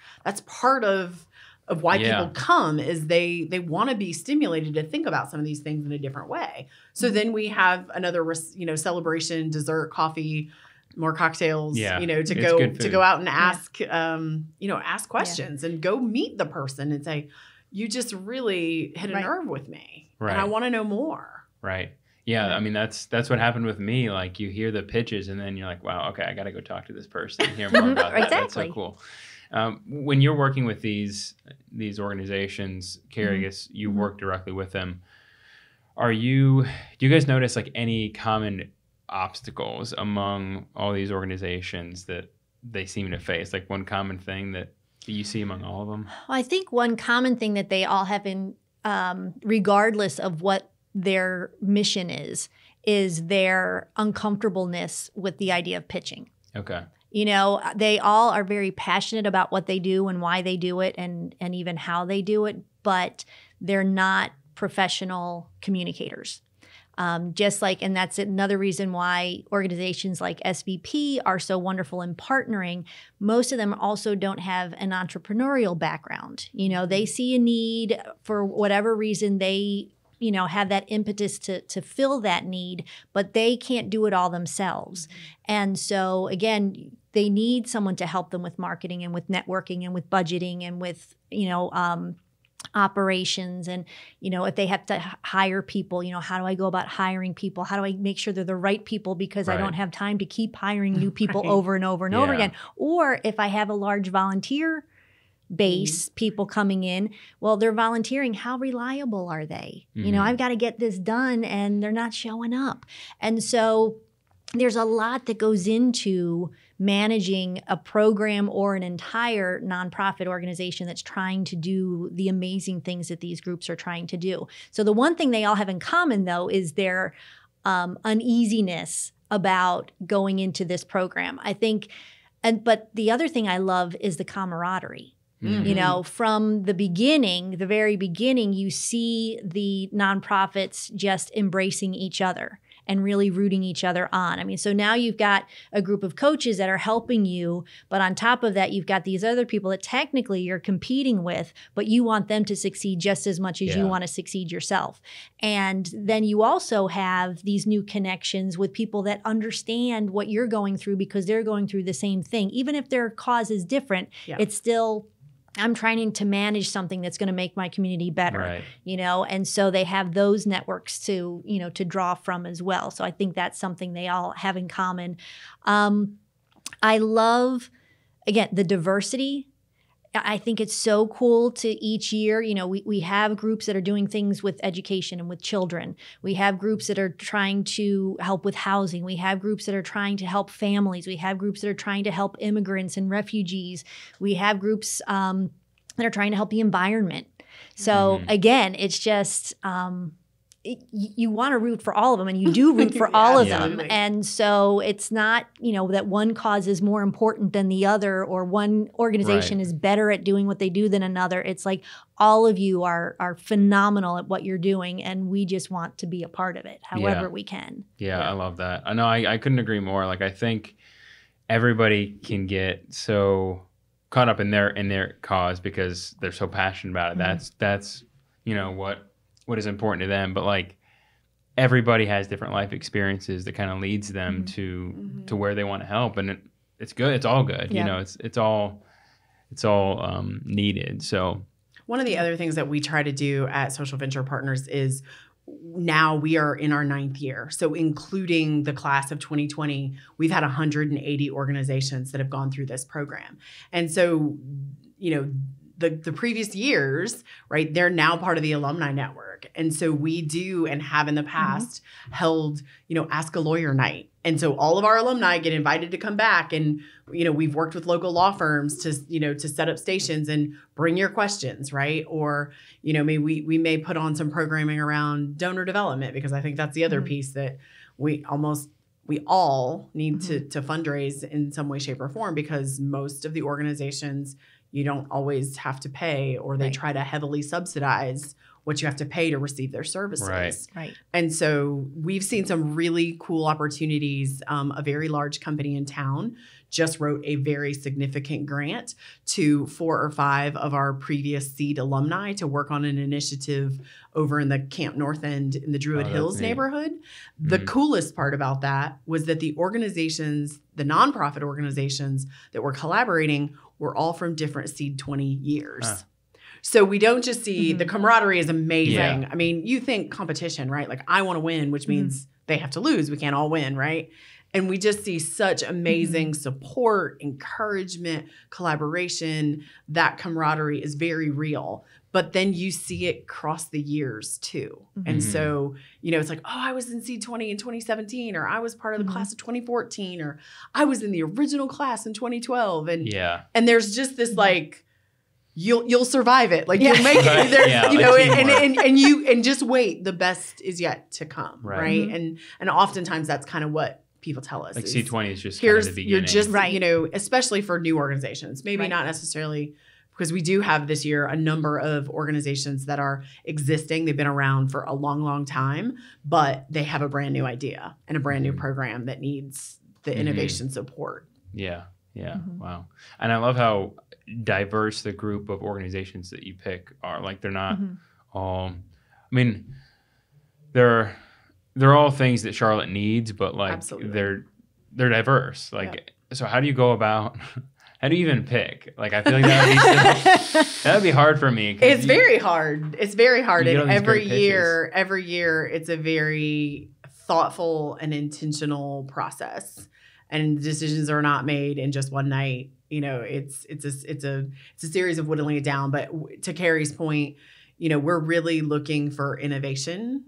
part of why people come is they want to be stimulated to think about some of these things in a different way. So then we have another, you know, celebration, dessert, coffee, more cocktails, you know, to go out and ask, you know, ask questions and go meet the person and say, you just really hit a nerve with me and I want to know more. Right. Yeah. I mean, that's what happened with me. Like you hear the pitches and then you're like, wow, okay, I got to go talk to this person and hear more about that. That's so cool. When you're working with these organizations, Kerry, I guess you work directly with them. Do you guys notice like any common obstacles among all these organizations that they seem to face? Like one common thing that you see among all of them? Well, I think one common thing that they all have in, regardless of what their mission is their uncomfortableness with the idea of pitching. Okay. You know, they all are very passionate about what they do and why they do it and even how they do it, but they're not professional communicators. Just like, and that's another reason why organizations like SVP are so wonderful in partnering. Most of them also don't have an entrepreneurial background. You know, they see a need for whatever reason, they, you know, have that impetus to fill that need, but they can't do it all themselves. And so again, they need someone to help them with marketing and with networking and with budgeting and with, you know, operations. And, you know, if they have to hire people, you know, how do I go about hiring people? How do I make sure they're the right people? Because I don't have time to keep hiring new people over and over and over again. Or if I have a large volunteer base, people coming in, well, they're volunteering. How reliable are they? You know, I've got to get this done and they're not showing up. And so there's a lot that goes into managing a program or an entire nonprofit organization that's trying to do the amazing things that these groups are trying to do. So the one thing they all have in common, though, is their uneasiness about going into this program. I think, but the other thing I love is the camaraderie. You know, from the beginning, the very beginning, you see the nonprofits just embracing each other and really rooting each other on. I mean, so now you've got a group of coaches that are helping you, but on top of that, you've got these other people that technically you're competing with, but you want them to succeed just as much as you want to succeed yourself. And then you also have these new connections with people that understand what you're going through because they're going through the same thing. Even if their cause is different, it's still, I'm trying to manage something that's going to make my community better, you know, and so they have those networks to, you know, to draw from as well. So I think that's something they all have in common. I love, again, the diversity. I think it's so cool to each year, you know, we have groups that are doing things with education and with children. We have groups that are trying to help with housing. We have groups that are trying to help families. We have groups that are trying to help immigrants and refugees. We have groups that are trying to help the environment. So again, it's just, you want to root for all of them, and you do root for all of them. Absolutely. And so it's not, that one cause is more important than the other, or one organization Right. is better at doing what they do than another. It's like all of you are phenomenal at what you're doing, and we just want to be a part of it however we can. Yeah, I love that. I know I couldn't agree more. Like, I think everybody can get so caught up in their cause because they're so passionate about it. That's what is important to them. But like, everybody has different life experiences that kind of leads them to where they want to help, and it's good. It's all good. Yeah. It's all needed. So one of the other things that we try to do at Social Venture Partners is, now we are in our 9th year. So including the class of 2020, we've had 180 organizations that have gone through this program. And so, the previous years, right, they're now part of the alumni network. And so we do and have in the past held, Ask a Lawyer night. And so all of our alumni get invited to come back, and, we've worked with local law firms to set up stations and bring your questions, right? Or, we may put on some programming around donor development, because I think that's the other piece that we all need to fundraise in some way, shape, or form, because most of the organizations, you don't always have to pay, or they try to heavily subsidize what you have to pay to receive their services. Right. And so we've seen some really cool opportunities. A very large company in town just wrote a very significant grant to 4 or 5 of our previous SEED alumni to work on an initiative over in the Camp North End in the Druid Hills neighborhood. The coolest part about that was that the organizations, the nonprofit organizations that were collaborating, were all from different SEED20 years. So we don't just see the camaraderie is amazing. Yeah. I mean, you think competition, right? Like, I want to win, which means they have to lose. We can't all win, right? And we just see such amazing support, encouragement, collaboration. That camaraderie is very real. But then you see it cross the years too. And so, it's like, oh, I was in SEED20 in 2017, or I was part of the class of 2014, or I was in the original class in 2012. And there's just this like, you'll survive it. Like, you'll make it. There's, and just wait. The best is yet to come. Right. And oftentimes that's kind of what people tell us. Like, SEED20 is just kind of the beginning. You're just, especially for new organizations, maybe not necessarily, because we do have this year a number of organizations that are existing. They've been around for a long, long time, but they have a brand new idea and a brand new program that needs the innovation support. Yeah. Wow. And I love how diverse the group of organizations that you pick are. Like, they're not all, I mean, they're all things that Charlotte needs, but like, Absolutely. they're diverse. Like, so how do you go about, how do you even pick? Like, I feel like that would be hard for me. It's very hard. It's very hard. You get all And these every great year, it's a very thoughtful and intentional process. And decisions are not made in just one night. It's a series of whittling it down. But to Kerry's point, we're really looking for innovation.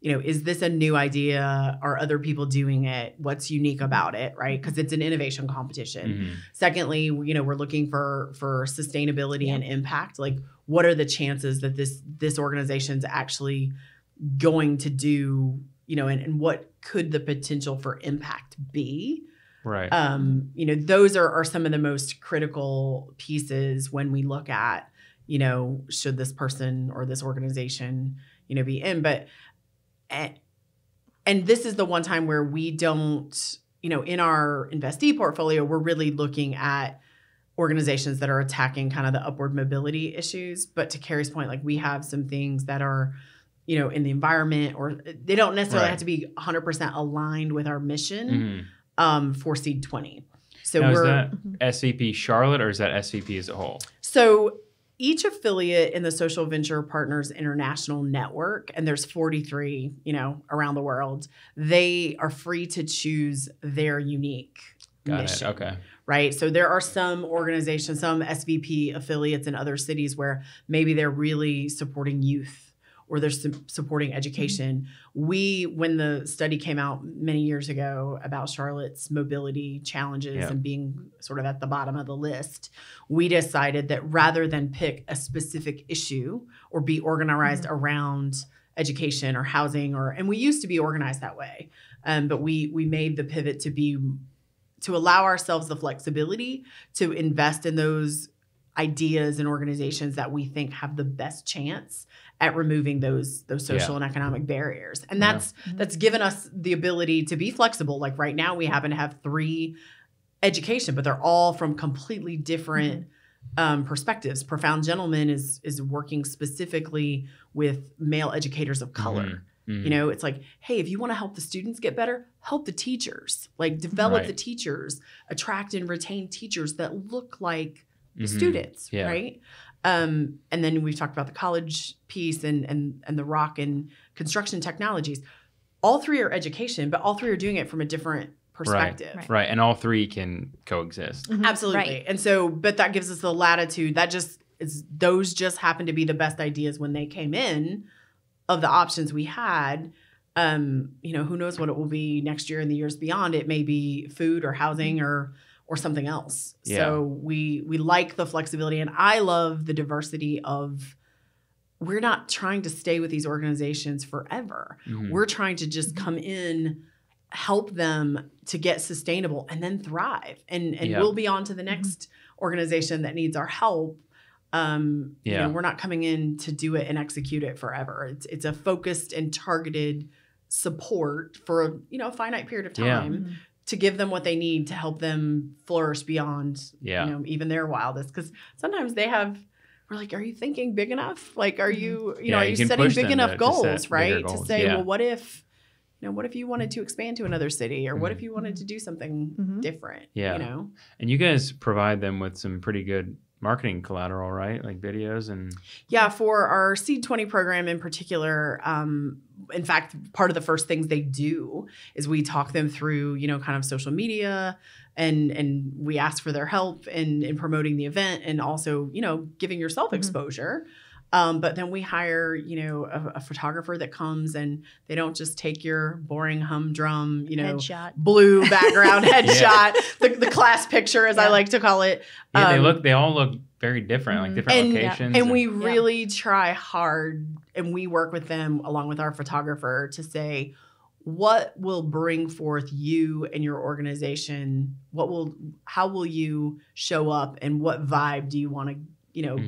Is this a new idea? Are other people doing it? What's unique about it, right? Because it's an innovation competition. Secondly, we're looking for sustainability and impact. Like, what are the chances that this organization's actually going to do, and what could the potential for impact be? Right. Those are some of the most critical pieces when we look at, should this person or this organization, be in. But and this is the one time where we don't, in our investee portfolio, we're really looking at organizations that are attacking kind of the upward mobility issues. But to Kerry's point, like, we have some things that are, in the environment, or they don't necessarily have to be 100% aligned with our mission for SEED20. So now, is that SVP Charlotte, or is that SVP as a whole? So each affiliate in the Social Venture Partners International Network, and there's 43, around the world, they are free to choose their unique mission. Okay. Right. So there are some organizations, some SVP affiliates in other cities where maybe they're really supporting youth, or they're supporting education. When the study came out many years ago about Charlotte's mobility challenges and being sort of at the bottom of the list, we decided that rather than pick a specific issue or be organized around education or housing, and we used to be organized that way. But we made the pivot to allow ourselves the flexibility to invest in those ideas and organizations that we think have the best chance at removing those social and economic barriers. And that's given us the ability to be flexible. Like right now we happen to have 3 education, but they're all from completely different perspectives. Profound Gentleman is working specifically with male educators of color. You know, it's like, hey, if you want to help the students get better, help the teachers, like develop the teachers, attract and retain teachers that look like the students, right? And then we've talked about the college piece and the rock and construction technologies. All 3 are education, but all 3 are doing it from a different perspective. Right. And all 3 can coexist. Absolutely. Right. And so, but that gives us the latitude. Those just happen to be the best ideas when they came in of the options we had. You know, who knows what it will be next year and the years beyond. It may be food or housing or something else. Yeah. So we like the flexibility, and I love the diversity of, we're not trying to stay with these organizations forever. We're trying to just come in, help them to get sustainable and then thrive. And we'll be on to the next organization that needs our help. You know, we're not coming in to do it and execute it forever. It's a focused and targeted support for a finite period of time to give them what they need to help them flourish beyond even their wildest. Because sometimes we're like, are you thinking big enough? Like, are you are you setting big enough goals, right? To say, well, what if you wanted to expand to another city, or what if you wanted to do something different? And you guys provide them with some pretty good marketing collateral, right? Like videos and... Yeah, for our SEED20 program in particular, in fact, part of the first things they do is we talk them through, kind of social media, and we ask for their help in promoting the event, and also, giving yourself exposure. But then we hire, a photographer that comes, and they don't just take your boring humdrum, headshot, blue background headshot, the class picture, as I like to call it. Yeah, they all look very different, like different locations. And we really try hard, and we work with them along with our photographer to say, what will bring forth you and your organization? How will you show up, and what vibe do you want to,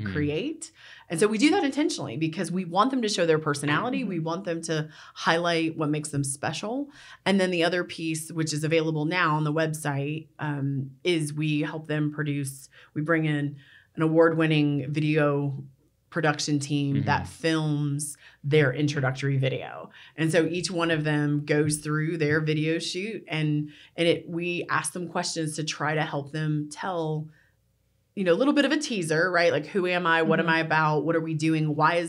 create? And so we do that intentionally because we want them to show their personality. We want them to highlight what makes them special. And then the other piece, which is available now on the website, is we help them produce. We bring in an award-winning video production team that films their introductory video. And so each one of them goes through their video shoot, and we ask them questions to try to help them tell a little bit of a teaser, right? Like, who am I? What am I about? What are we doing? Why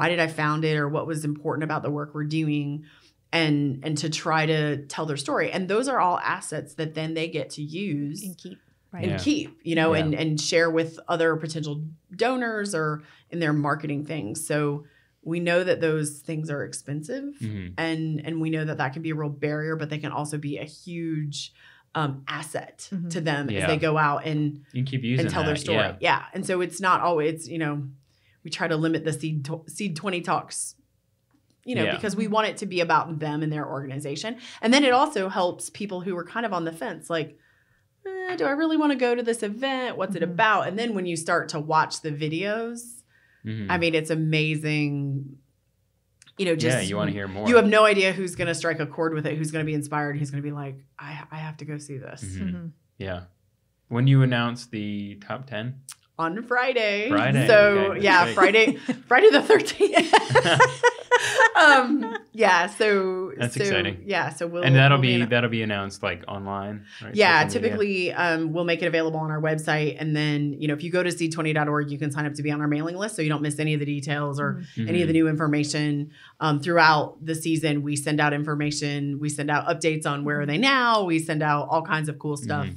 did I found it? Or what was important about the work we're doing? And to try to tell their story. And those are all assets that then they get to use and keep. Right. And keep, and share with other potential donors or in their marketing things. So we know that those things are expensive, and we know that can be a real barrier, but they can also be a huge asset to them as they go out and you keep using and tell their story. Yeah. And so it's not always, we try to limit the SEED20 talks, because we want it to be about them and their organization. And then it also helps people who are kind of on the fence, like, do I really want to go to this event? What's it about? And then when you start to watch the videos, I mean, it's amazing. You want to hear more. You have no idea who's going to strike a chord with it, who's going to be inspired, who's going to be like, I have to go see this. Yeah. When you announce the top 10? On Friday. So, okay, Friday the 13th. That's exciting. Yeah, so that'll be announced like online, right? Yeah, typically we'll make it available on our website, and then if you go to SEED20.org, you can sign up to be on our mailing list, so you don't miss any of the details or any of the new information. Throughout the season, we send out information, we send out updates on where are they now, we send out all kinds of cool stuff.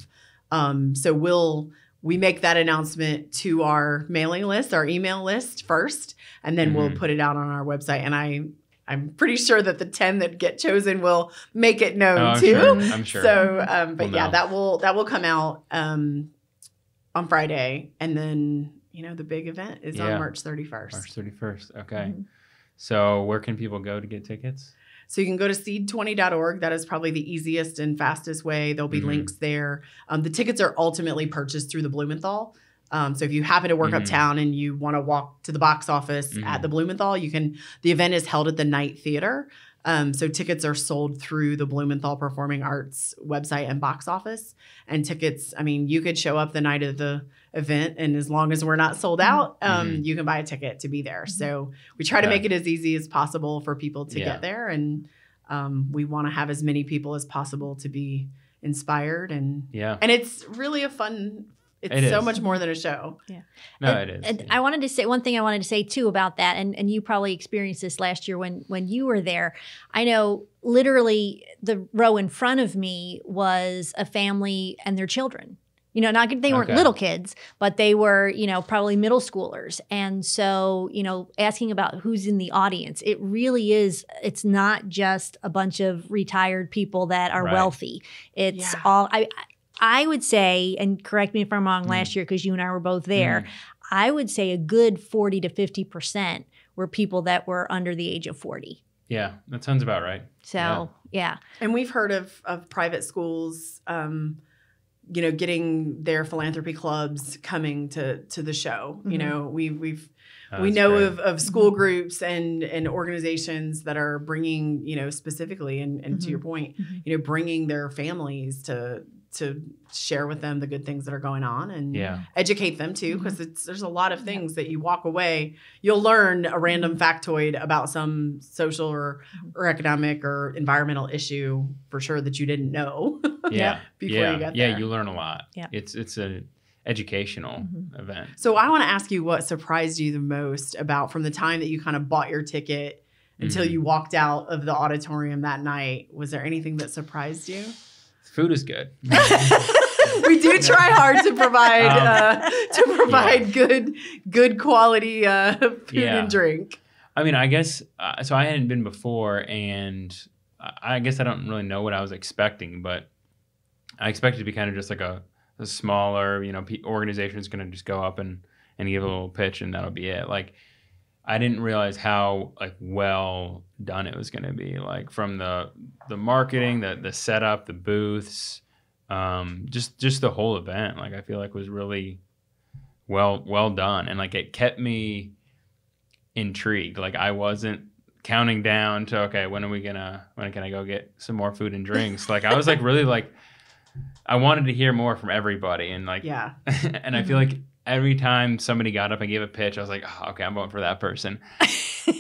So we make that announcement to our mailing list, our email list first, and then we'll put it out on our website. And I'm pretty sure that the 10 that get chosen will make it known too. I'm sure. So, that will come out on Friday, and then the big event is on March 31st. March 31st. Okay. So where can people go to get tickets? So you can go to SEED20.org. That is probably the easiest and fastest way. There'll be links there. The tickets are ultimately purchased through the Blumenthal. So if you happen to work uptown and you want to walk to the box office at the Blumenthal, you can. The event is held at the Night Theater. So tickets are sold through the Blumenthal Performing Arts website and box office. And tickets, I mean, you could show up the night of the event, and as long as we're not sold out, you can buy a ticket to be there. So we try to make it as easy as possible for people to get there. And we want to have as many people as possible to be inspired. And it's really a fun. It's so much more than a show. Yeah. No, it is. And I wanted to say one thing I wanted to say too about that, and you probably experienced this last year when you were there. I know literally the row in front of me was a family and their children. You know, not they weren't little kids, but they were, you know, probably middle schoolers. And so, you know, asking about who's in the audience, it really is, it's not just a bunch of retired people that are wealthy. It's all, I would say, and correct me if I'm wrong, last year, because you and I were both there, I would say a good 40 to 50% were people that were under the age of 40. Yeah, that sounds about right. So, yeah. And we've heard of private schools, you know, getting their philanthropy clubs coming to the show. You know, we know of school groups and organizations that are bringing, you know, specifically, and to your point, you know, bringing their families to share with them the good things that are going on and educate them too, because there's a lot of things that you walk away, you'll learn a random factoid about some social or economic or environmental issue for sure that you didn't know before you got there. Yeah, you learn a lot. Yeah. It's an educational event. So I want to ask you what surprised you the most about from the time that you kind of bought your ticket until you walked out of the auditorium that night. Was there anything that surprised you? Food is good. We do try hard to provide good quality food and drink. I mean, I guess so. I hadn't been before, and I guess I don't really know what I was expecting, but I expected to be kind of just like a smaller, you know, organization is going to just go up and give a little pitch, and that'll be it. Like, I didn't realize how like well done it was going to be, like from the marketing, the setup, the booths, just the whole event. Like I feel like was really well done, and like it kept me intrigued. Like I wasn't counting down to when can I go get some more food and drinks. Like I was like really like I wanted to hear more from everybody, and like and I feel like every time somebody got up and gave a pitch, I was like, oh, okay, I'm voting for that person.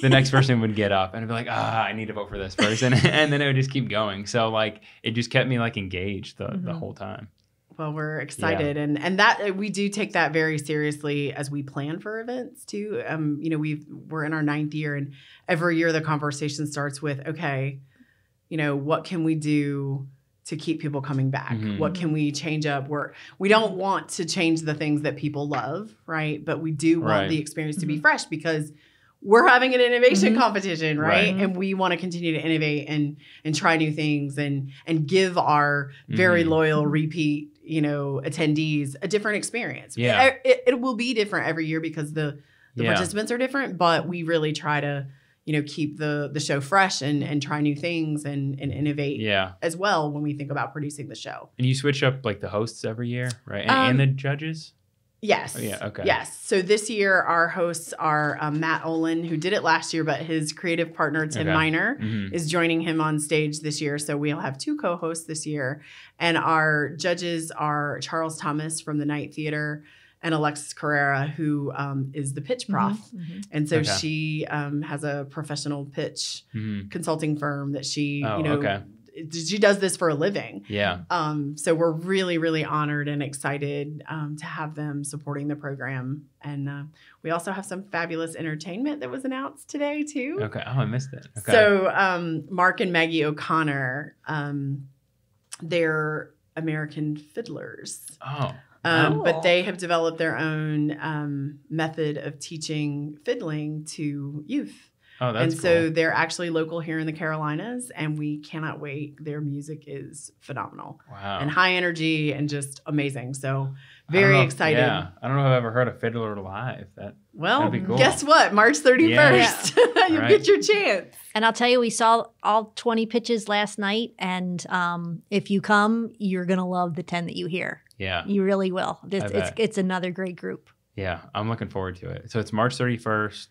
The next person would get up and I'd be like, I need to vote for this person. And then it would just keep going. So like, it just kept me like engaged the whole time. Well, we're excited. And that we do take that very seriously as we plan for events too. You know, we're in our 9th year, and every year the conversation starts with, okay, you know, what can we do to keep people coming back? What can we change up? We don't want to change the things that people love, right? But we do want the experience to be fresh, because we're having an innovation competition, right? And we want to continue to innovate and try new things and give our very loyal repeat, you know, attendees a different experience. Yeah. It will be different every year because the participants are different, but we really try to, you know, keep the show fresh and try new things and innovate as well when we think about producing the show. And you switch up like the hosts every year, right? And the judges? Yes. Oh, yeah, okay. Yes. So this year our hosts are Matt Olin, who did it last year, but his creative partner, Tim Miner, is joining him on stage this year. So we'll have 2 co-hosts this year. And our judges are Charles Thomas from the Night Theater and Alexis Carrera, who is the pitch prof. And so she has a professional pitch consulting firm that she, she does this for a living. Yeah. So we're really, really honored and excited to have them supporting the program. And we also have some fabulous entertainment that was announced today too. Okay. Oh, I missed it. Okay. So Mark and Maggie O'Connor, they're American fiddlers. Oh. But they have developed their own method of teaching fiddling to youth. Oh, that's cool. So they're actually local here in the Carolinas, and we cannot wait. Their music is phenomenal. Wow. And high energy and just amazing. So very excited. Yeah. I don't know if I've ever heard a fiddler live. Well, That'd be cool. guess what? March 31st. You Right. get your chance. And I'll tell you, we saw all 20 pitches last night. And if you come, you're going to love the 10 that you hear. Yeah. You really will. I bet. It's another great group. Yeah. I'm looking forward to it. So it's March 31st.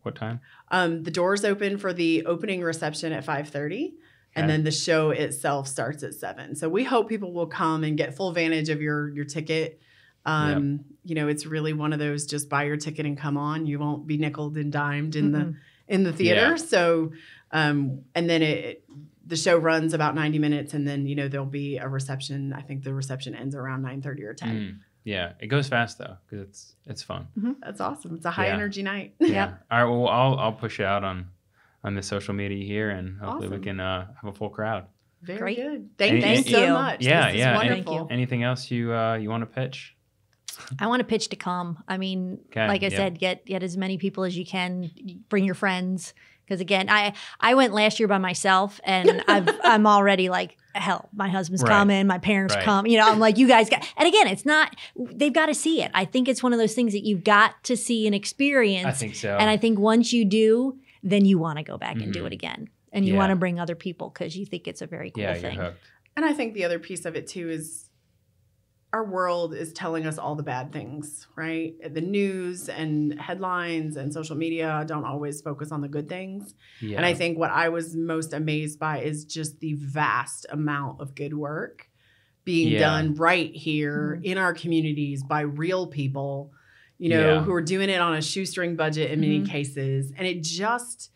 What time? The doors open for the opening reception at 5:30. And then the show itself starts at 7. So we hope people will come and get full advantage of your ticket. You know, it's really one of those just buy your ticket and come on. You won't be nickeled and dimed in the theater. Yeah. So and then the show runs about 90 minutes, and then, you know, there'll be a reception. I think the reception ends around 9:30 or 10. Yeah. It goes fast though, because it's fun. That's awesome. It's a high energy night. Yeah. All right. Well, I'll push it out on the social media here, and hopefully we can have a full crowd. Very Great. good. Thank you so much. Yeah. This is Yeah. wonderful. Anything else you want to pitch? I want to pitch to come. I mean, Okay, like I said, get as many people as you can. Bring your friends. Because again, I went last year by myself, and I'm already like, hell, my husband's coming, my parents come. You know, I'm like, you guys got. And again, it's not. They've got to see it. I think it's one of those things that you've got to see and experience. I think so. And I think once you do, then you want to go back and do it again, and you want to bring other people because you think it's a very cool thing. You're hooked. And I think the other piece of it too is our world is telling us all the bad things, right? The news and headlines and social media don't always focus on the good things. Yeah. And I think what I was most amazed by is just the vast amount of good work being done right here in our communities by real people, you know, who are doing it on a shoestring budget in many cases. And it just,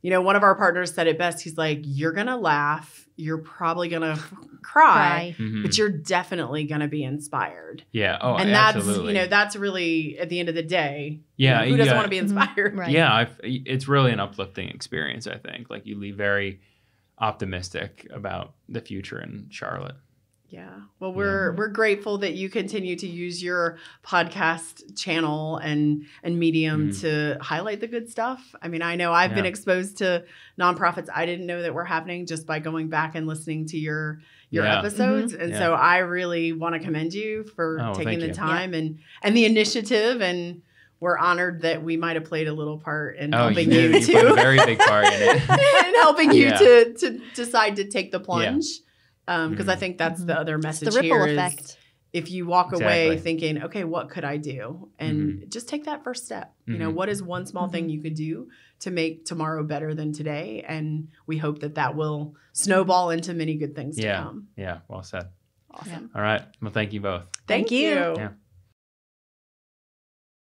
you know, one of our partners said it best. He's like, you're going to laugh. You're probably going to cry, but you're definitely going to be inspired. Yeah. Oh, and absolutely. that's, you know, that's really at the end of the day. Yeah. You know, who doesn't want to be inspired? Right. Yeah. It's really an uplifting experience, I think. Like, you leave very optimistic about the future in Charlotte. Yeah. Well, we're grateful that you continue to use your podcast channel and medium to highlight the good stuff. I mean, I know I've been exposed to nonprofits I didn't know that were happening just by going back and listening to your episodes. And so I really want to commend you for taking the time and the initiative, and we're honored that we might have played a little part in helping you played a very big part in it. and helping you to decide to take the plunge. Because I think that's the other message the ripple here effect. is if you walk away thinking, okay, what could I do? And just take that first step. You know, what is one small thing you could do to make tomorrow better than today? And we hope that will snowball into many good things to come. Yeah. Well said. Awesome. All right. Well, thank you both. Thank you. Yeah.